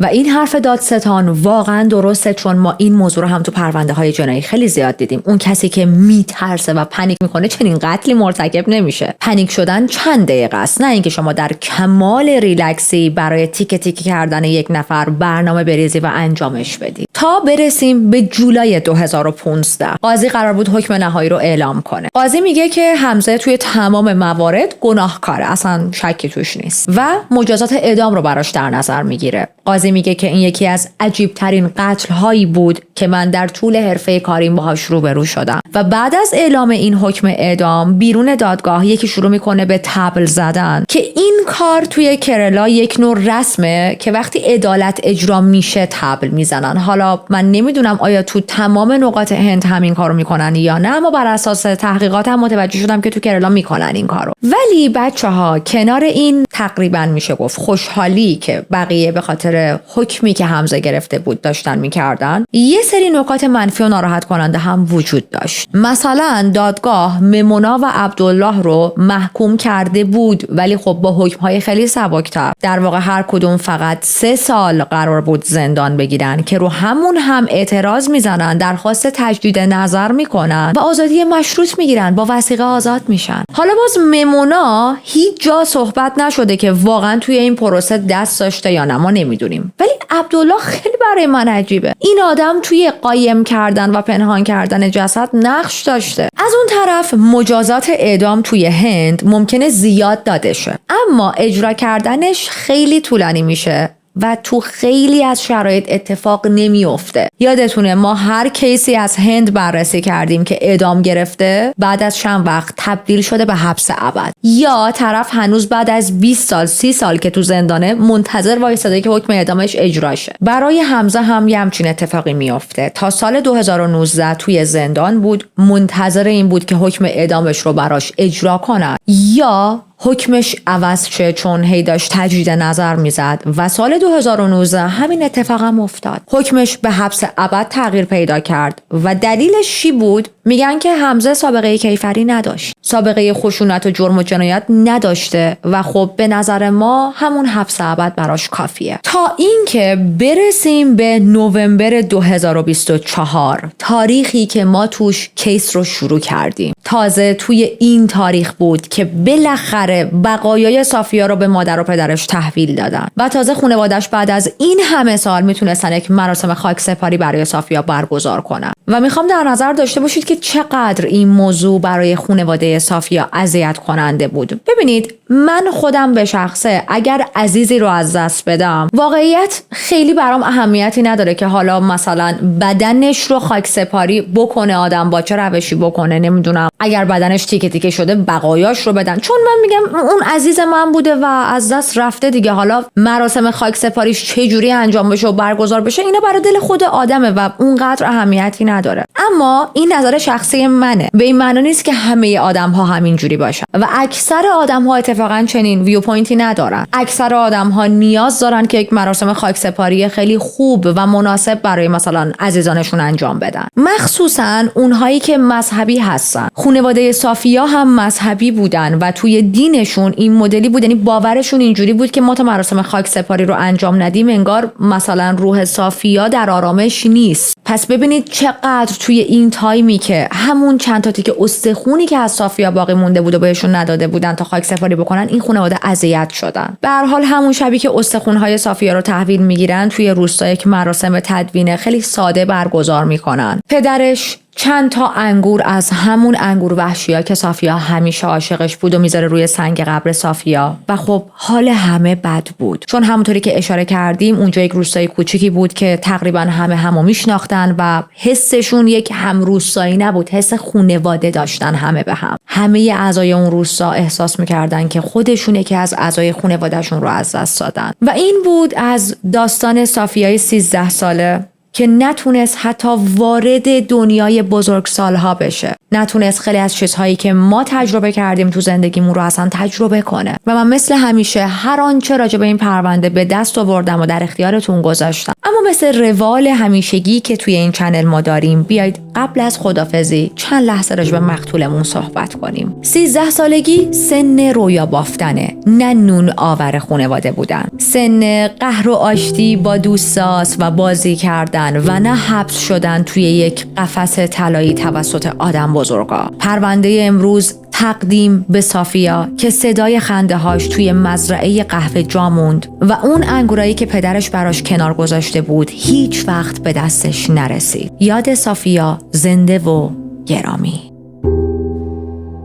و این حرف دادستان واقعا درسته، چون ما این موضوع رو هم تو پرونده های جنایی خیلی زیاد دیدیم. اون کسی که میترسه و پنیک میکنه چنین قتلی مرتکب نمیشه. پنیک شدن چند دقیقه است، نه اینکه شما در کمال ریلکسی برای تیکه تیکه کردن یک نفر برنامه بریزی و انجامش بدی. تا برسیم به جولای 2015 قاضی قرار بود حکم نهایی رو اعلام کنه. قاضی میگه که حمزه توی تمام موارد گناهکاره، اصلا شکی توش نیست و مجازات اعدام رو براش در نظر میگیره. قاضی میگه که این یکی از عجیب ترین قتل هایی بود که من در طول حرفه کاریم باهاش روبرو شدم. و بعد از اعلام این حکم اعدام بیرون دادگاه یکی شروع میکنه به طبل زدن که این کار توی کرلا یک نوع رسمه که وقتی عدالت اجرا میشه طبل میزنن. حالا من نمیدونم آیا تو تمام نقاط هند همین کارو میکنن یا نه، اما بر اساس تحقیقاتم متوجه شدم که تو کرلا میکنن این کارو. ولی بچه‌ها کنار این تقریبا میشه گفت خوشحالی که بقیه به خاطر حکمی که حمزه گرفته بود داشتن میکردن، یه سری نکات منفی و ناراحت کننده هم وجود داشت. مثلا دادگاه میمونا و عبدالله رو محکوم کرده بود، ولی خب با حکم‌های خیلی سبک‌تر. در واقع هر کدوم فقط 3 سال قرار بود زندان بگیرن که رو هم همون هم اعتراض میزنن، درخواست تجدید نظر میکنن و آزادی مشروط میگیرن، با وثیقه آزاد میشن. حالا باز ممونا هیچ جا صحبت نشده که واقعا توی این پروسه دست داشته یا نه، ما نمیدونیم. ولی عبدالله خیلی برای من عجیبه. این آدم توی قایم کردن و پنهان کردن جسد نقش داشته. از اون طرف مجازات اعدام توی هند ممکنه زیاد داده شه، اما اجرا کردنش خیلی طولانی میشه و تو خیلی از شرایط اتفاق نمیفته. یادتونه ما هر کیسی از هند بررسی کردیم که اعدام گرفته، بعد از چند وقت تبدیل شده به حبس ابد، یا طرف هنوز بعد از 20 سال 30 سال که تو زندانه منتظر وایساده که حکم اعدامش اجرا شه. برای حمزه هم یه همچین اتفاقی میفته. تا سال 2019 توی زندان بود، منتظر این بود که حکم اعدامش رو براش اجرا کنن یا حکمش عوض شه، چون هی داشت تجدید نظر میزد و سال 2019 همین اتفاق هم افتاد. حکمش به حبس ابد تغییر پیدا کرد و دلیلش چی بود؟ میگن که حمزه سابقه کیفری نداشت، سابقه خشونت و جرم و جنایت نداشته و خب به نظر ما همون حبس ابد براش کافیه. تا اینکه برسیم به نوامبر 2024، تاریخی که ما توش کیس رو شروع کردیم. تازه توی این تاریخ بود که بالاخره بقایای صافیا رو به مادر و پدرش تحویل دادن و تازه خانواده‌اش بعد از این همه سال میتونستن یک مراسم خاکسپاری برای صافیا برگزار کنن. و میخوام در نظر داشته باشید که چقدر این موضوع برای خانواده صافیا اذیت کننده بود. ببینید، من خودم به شخصه اگر عزیزی رو از دست بدم، واقعیت خیلی برام اهمیتی نداره که حالا مثلا بدنش رو خاکسپاری بکنه، آدم با چه روشی بکنه، نمیدونم اگر بدنش تیکه تیکه شده بقایاش رو بدن، چون من میگم اون عزیز من بوده و از دست رفته دیگه. حالا مراسم خاکسپاریش چه جوری انجام بشه و برگزار بشه، اینا برای دل خود آدمه و اونقدر اهمیتی نداره. اما این نظر شخصی منه، به این معنی نیست که همه آدم‌ها همین جوری باشن و اکثر آدم‌ها اتفاقا چنین ویو پوینتی ندارن. اکثر آدم‌ها نیاز دارن که یک مراسم خاکسپاری خیلی خوب و مناسب برای مثلا عزیزانشون انجام بدن، مخصوصا اونهایی که مذهبی هستن. خانواده صافیا هم مذهبی بودن و توی دینشون این مدلی بود، یعنی باورشون اینجوری بود که ما تا مراسم خاکسپاری رو انجام ندیم انگار مثلا روح صافیا در آرامش نیست. پس ببینید چقدر توی این تایمی که همون چند تا تیکه استخونی که از صافیا باقی مونده بود و بهشون نداده بودن تا خاکسپاری بکنن، این خانواده اذیت شدن. به هر حال همون شبی که استخونهای صافیا رو تحویل میگیرن، توی روستا یک مراسم تدوین خیلی ساده برگزار میکنن. پدرش چند تا انگور از همون انگور وحشیا که صافیا همیشه عاشقش بود و میذاره روی سنگ قبر صافیا و خب حال همه بد بود، چون همونطوری که اشاره کردیم اونجا یک روستای کوچیکی بود که تقریبا همو میشناختن و حسشون یک هم روستایی نبود، حس خانواده داشتن همه به هم. همه اعضای اون روستا احساس میکردن که خودشون یکی از اعضای خانوادهشون رو از دست دادن و این بود از داستان صافیای 13 ساله که نتونست حتی وارد دنیای بزرگسالها بشه، نتونست خیلی از چیزهایی که ما تجربه کردیم تو زندگیمون رو اصلا تجربه کنه. و من مثل همیشه هر آنچه راجع به این پرونده به دست آوردم و در اختیارتون گذاشتم، اما مثل روال همیشگی که توی این چنل ما داریم، بیایید قبل از خدافظی چند لحظه راجع به مقتولمون صحبت کنیم. 13 سالگی سن رویا بافتنه، نه نون آور خانواده بودن. سن قهر و آشتی با دوستاس و بازی کردن و نه حبس شدن توی یک قفس طلایی توسط آدم بزرگا. پرونده امروز تقدیم به صافیا که صدای خنده هاش توی مزرعه قهوه جا موند و اون انگورایی که پدرش براش کنار گذاشته بود هیچ وقت به دستش نرسید. یاد صافیا زنده و گرامی.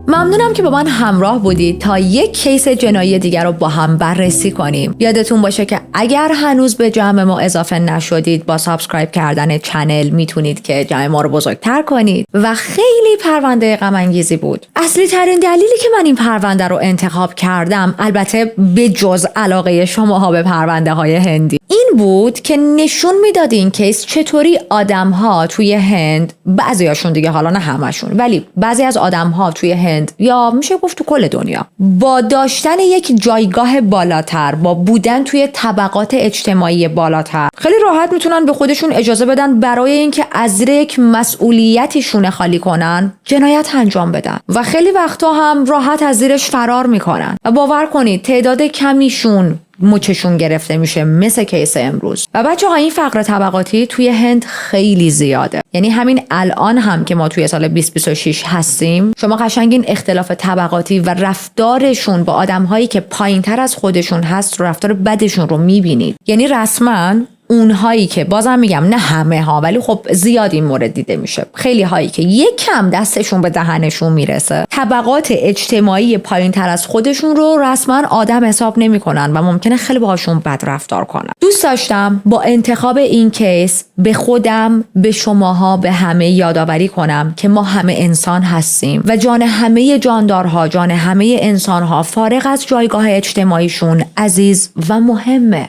ممنونم که با من همراه بودید تا یک کیس جنایی دیگر رو با هم بررسی کنیم. یادتون باشه که اگر هنوز به جمع ما اضافه نشدید، با سابسکرایب کردن چنل میتونید که جمع ما رو بزرگتر کنید و خیلی پرونده غم انگیزی بود. اصلی ترین دلیلی که من این پرونده رو انتخاب کردم، البته به جز علاقه شماها به پرونده های هندی، این بود که نشون میداد این کیس چطوری آدم‌ها توی هند، بعضیاشون دیگه، حالا نه همشون، ولی بعضی از آدم‌ها توی هند یا میشه گفت تو کل دنیا، با داشتن یک جایگاه بالاتر، با بودن توی طبقات اجتماعی بالاتر، خیلی راحت میتونن به خودشون اجازه بدن برای اینکه از زیر یک مسئولیتی شونه خالی کنن جنایت انجام بدن و خیلی وقتا هم راحت از زیرش فرار میکنن. و باور کنید تعداد کمیشون مچشون گرفته میشه مثل کیس امروز. و بچه‌ها این فقر طبقاتی توی هند خیلی زیاده. یعنی همین الان هم که ما توی سال 2026 هستیم، شما قشنگ این اختلاف طبقاتی و رفتارشون با آدم‌هایی که پایین‌تر از خودشون هست و رفتار بدشون رو می‌بینید. یعنی رسما اونهایی که بازم میگم نه همه ها، ولی خب زیاد این مورد دیده میشه، خیلی هایی که یک کم دستشون به دهنشون میرسه، طبقات اجتماعی پایین تر از خودشون رو رسما آدم حساب نمیکنن و ممکنه خیلی باهاشون بد رفتار کنن. دوست داشتم با انتخاب این کیس به خودم، به شماها، به همه یادآوری کنم که ما همه انسان هستیم و جان همه جاندارها، جان همه انسانها فارغ از جایگاه اجتماعیشون عزیز و مهمه.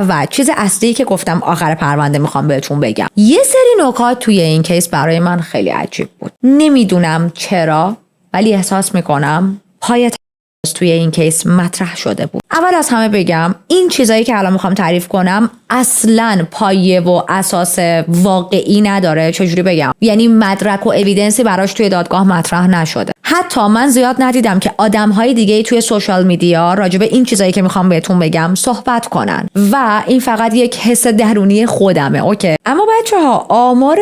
و چیز اصلی که گفتم آخر پرونده میخوام بهتون بگم، یه سری نکات توی این کیس برای من خیلی عجیب بود. نمیدونم چرا، ولی احساس میکنم پای توی این کیس مطرح شده بود. اول از همه بگم این چیزایی که الان میخوام تعریف کنم اصلاً پایه و اساس واقعی نداره. چجوری بگم؟ یعنی مدرک و اویدنسی براش توی دادگاه مطرح نشده. حتی من زیاد ندیدم که آدم‌های دیگه توی سوشال میدیا راجع به این چیزایی که میخوام بهتون بگم صحبت کنن و این فقط یک حس درونی خودمه. اوکی، اما بچه‌ها آمار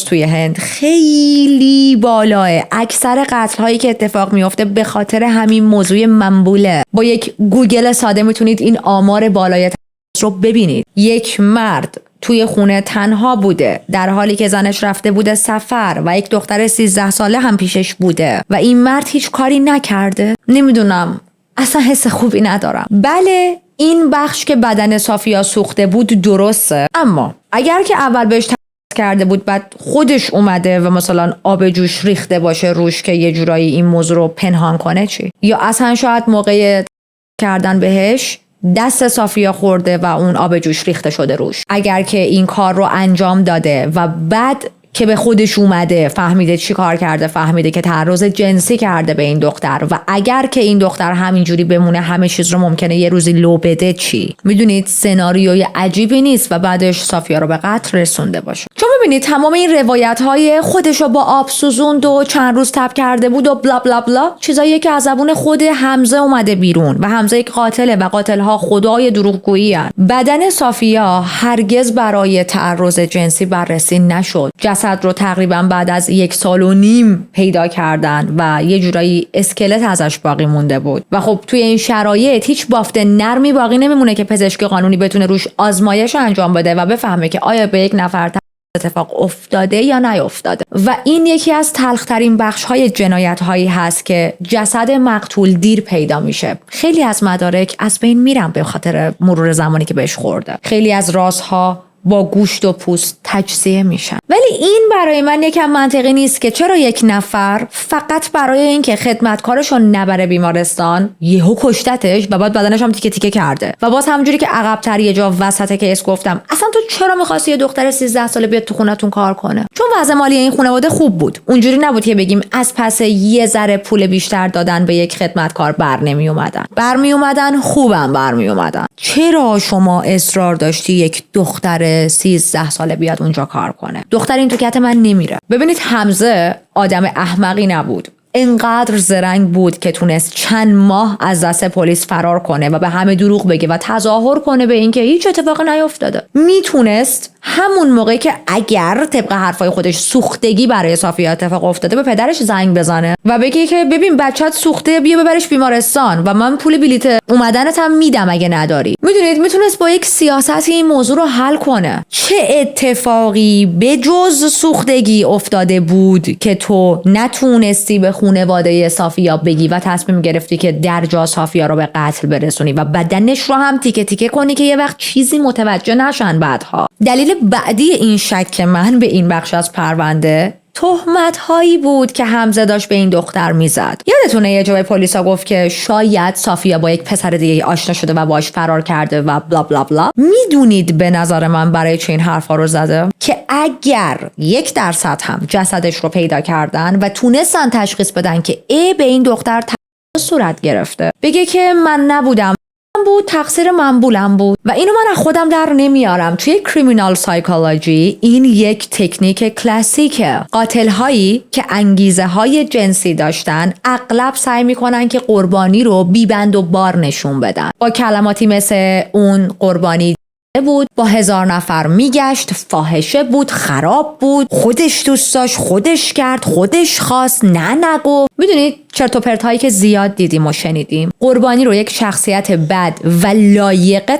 توی هند خیلی بالاه. اکثر قتل هایی که اتفاق میفته به خاطر همین موضوع منبوله. با یک گوگل ساده میتونید این آمار بالای رو ببینید. یک مرد توی خونه تنها بوده در حالی که زنش رفته بوده سفر و یک دختر 13 ساله هم پیشش بوده و این مرد هیچ کاری نکرده. نمیدونم، اصلا حس خوبی ندارم. بله این بخش که بدن صافیا سوخته بود درسته، اما اگر که اول بهش کرده بود بعد خودش اومده و مثلا آب جوش ریخته باشه روش که یه جورایی این موضوع رو پنهان کنه چی؟ یا اصلا شاید موقع کردن بهش دست صافیا خورده و اون آب جوش ریخته شده روش. اگر که این کار رو انجام داده و بعد که به خودش اومده فهمیده چی کار کرده، فهمیده که تعرض جنسی کرده به این دختر و اگر که این دختر همینجوری بمونه همه چیز رو ممکنه یه روزی لو بده چی؟ میدونید سناریوی عجیبی نیست و بعدش صافیا رو به قتل رسونده باشه. چون ببینید تمام این روایت های خودش رو با آب سوزوند و چند روز تب کرده بود و بلا بلا بلا چیزایی که از زبون خود حمزه اومده بیرون و حمزه یک قاتله و قاتل‌ها خدای دروغگویی ان. بدن صافیا هرگز برای تعرض جنسی بررسی نشد. جسد رو تقریبا بعد از 1.5 سال پیدا کردن و یه جورایی اسکلت ازش باقی مونده بود و خب توی این شرایط هیچ بافت نرمی باقی نمیمونه که پزشک قانونی بتونه روش آزمایش انجام بده و بفهمه که آیا به یک نفر اتفاق افتاده یا نیافتاده. و این یکی از تلخترین بخش‌های جنایت‌هایی هست که جسد مقتول دیر پیدا میشه. خیلی از مدارک از بین میرن به خاطر مرور زمانی که بهش خورده. خیلی از رازها با گوشت و پوست تجزیه میشن. ولی این برای من یکم منطقی نیست که چرا یک نفر فقط برای اینکه خدمتکارش رو نبره بیمارستان یهو کشتتش و بعد بدنش هم تیکه تیکه کرده. و باز همونجوری که عقب‌تر یه جا وسط کیس گفتم اصلا تو چرا می‌خواستی یه دختر 13 ساله بیاد تو خونتون کار کنه؟ چون وضع مالی این خانواده خوب بود. اونجوری نبود که بگیم از پس یه ذره پول بیشتر دادن به یک خدمتکار برمی اومدن خوبم برمی اومدن. چرا شما اصرار داشتی یک دختر 13 ساله بیاد اونجا کار کنه؟ دختر این تو کت من نمیره. ببینید حمزه آدم احمقی نبود. انقدر زرنگ بود که تونست چند ماه از دست پلیس فرار کنه و به همه دروغ بگه و تظاهر کنه به اینکه هیچ اتفاقی نیفتاده. میتونست همون موقعی که اگر طبق حرفای خودش سوختگی برای صافیا اتفاق افتاده به پدرش زنگ بزنه و بگه که ببین بچت سوخته، بیا ببرش بیمارستان و من پول بلیت اومدنت هم میدم اگه نداری. میدونید میتونست با یک سیاستی این موضوع رو حل کنه. چه اتفاقی به جز سوختگی افتاده بود که تو نتونستی به خانواده صافیا بگی و تصمیم گرفتی که در جا صافیا رو به قتل برسونی و بدنش رو هم تیکه تیکه کنی که یه وقت چیزی متوجه نشن بعدها؟ دلیل بعدی این شک من به این بخش از پرونده تهمت هایی بود که حمزه داشت به این دختر میزد. یادتونه یه جای پلیسا گفت که شاید صافیا با یک پسر دیگه آشنا شده و باش فرار کرده و بلا بلا بلا. میدونید به نظر من برای چه این حرفا رو زده؟ که اگر 1% هم جسدش رو پیدا کردن و تونستن تشخیص بدن که به این دختر صورت گرفته، بگه که من نبودم بود، تقصیر من بود و اینو من از خودم در نمیارم. توی کریمینال سایکولوژی این یک تکنیک کلاسیکه. قاتل هایی که انگیزه های جنسی داشتن اغلب سعی میکنن که قربانی رو بیبند و بار نشون بدن، با کلماتی مثل اون قربانی بود، با 1000 نفر میگشت، فاحشه بود، خراب بود، خودش دوست داشت، خودش کرد، خودش خواست، نگو. میدونید چرت و پرت هایی که زیاد دیدیم و شنیدیم. قربانی رو یک شخصیت بد و لایقه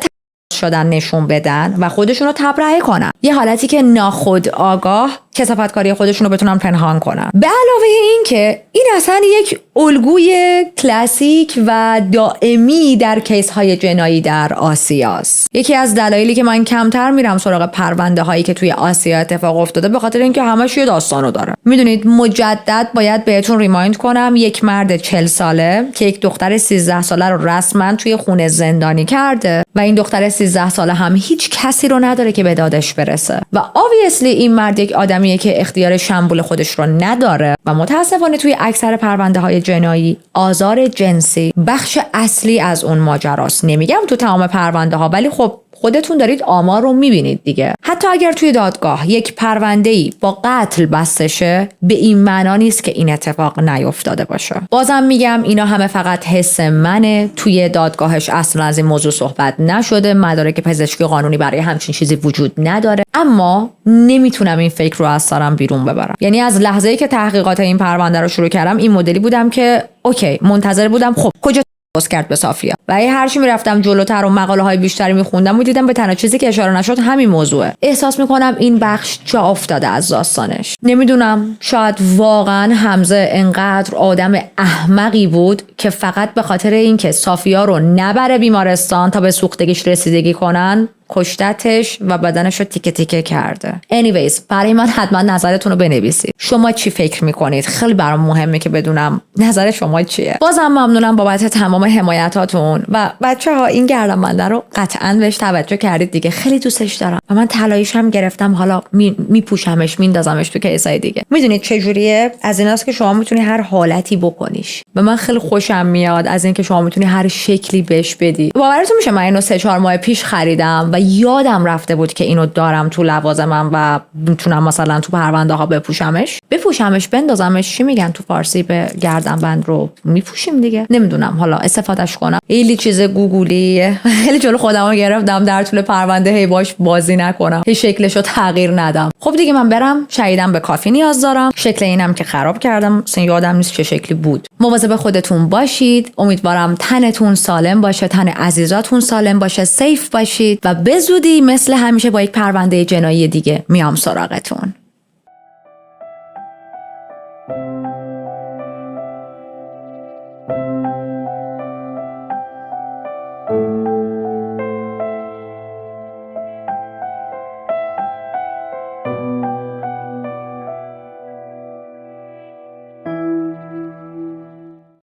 شدن نشون بدن و خودشون رو تبرئه کنن، یه حالتی که ناخودآگاه کثافتکاری خودشون رو بتونن پنهان کنن. به علاوه این که این اصلا یک الگوی کلاسیک و دائمی در کیس های جنایی در آسیاست. یکی از دلایلی که من کمتر میرم سراغ پرونده هایی که توی آسیا اتفاق افتاده به خاطر اینکه همش یه داستانو داره. میدونید مجدد باید بهتون ریمایند کنم، یک مرد 40 ساله که یک دختر 13 ساله رو رسما توی خونه زندانی کرده و این دختر 13 ساله هم هیچ کسی رو نداره که به دادش برسه و obviously این مرد یک آدمیه که اختیار شنبول خودش رو نداره و متاسفانه توی اکثر پرونده های جنایی آزار جنسی بخش اصلی از اون ماجراست. نمیگم تو تمام پرونده ها، ولی خب خودتون دارید آمار رو میبینید دیگه. حتی اگر توی دادگاه یک پرونده‌ای با قتل بسته شه، به این معنا نیست که این اتفاق نیفتاده باشه. بازم میگم اینا همه فقط حس منه. توی دادگاهش اصلا از این موضوع صحبت نشده، مدارک پزشکی قانونی برای همچین چیزی وجود نداره، اما نمیتونم این فکر رو از سرم بیرون ببرم. یعنی از لحظه‌ای که تحقیقات این پرونده رو شروع کردم این مدلی بودم که اوکی، منتظر بودم خب کجا کرد به صافیا و هر چی میرفتم جلوتر و مقاله های بیشتری میخوندم و دیدم به تنها چیزی که اشاره نشد همین موضوعه. احساس میکنم این بخش جا افتاده از داستانش. نمیدونم، شاید واقعا حمزه انقدر آدم احمقی بود که فقط به خاطر اینکه صافیا رو نبره بیمارستان تا به سوختگیش رسیدگی کنن کشتتش و بدنش رو تیکه تیکه کرده. anyways برای من حتما نظرتون رو بنویسید. شما چی فکر میکنید؟ خیلی برام مهمه که بدونم نظر شما چیه. بازم ممنونم بابت تمام حمایتاتون و بچه‌ها این گردنبنده رو قطعاً بهش توجه کردید دیگه. خیلی دوستش دارم و من طلاییش هم گرفتم، حالا میپوشمش، میندازمش تو کیسای دیگه. میدونید چه جوریه؟ از ایناست که شما میتونی هر حالتی بکنیش. و من خیلی خوشم میاد از اینکه شما میتونی هر شکلی بهش بدی. باورتون میشه من اینو 3-4 ماه پیش خریدم و یادم رفته بود که اینو دارم تو لوازمم و میتونم مثلا تو پرونده ها بپوشمش بندازمش. چی میگن تو فارسی به گردنبند رو میپوشیم دیگه؟ نمیدونم، حالا استفادهش کنم. خیلی چیز گوگلیه. خیلی جلو خودمو گرفتم در طول پرونده هی باش بازی نکنم، هی شکلشو تغییر ندم. خب دیگه من برم، شهیدم به کافی نیاز دارم. شکل اینم که خراب کردم، اصلا یادم نیست چه شکلی بود. مواظب خودتون باشید. امیدوارم تنتون سالم باشه، تن عزیزاتون سالم باشه، سیف باشید و به زودی مثل همیشه با یک پرونده جنایی دیگه میام سراغتون.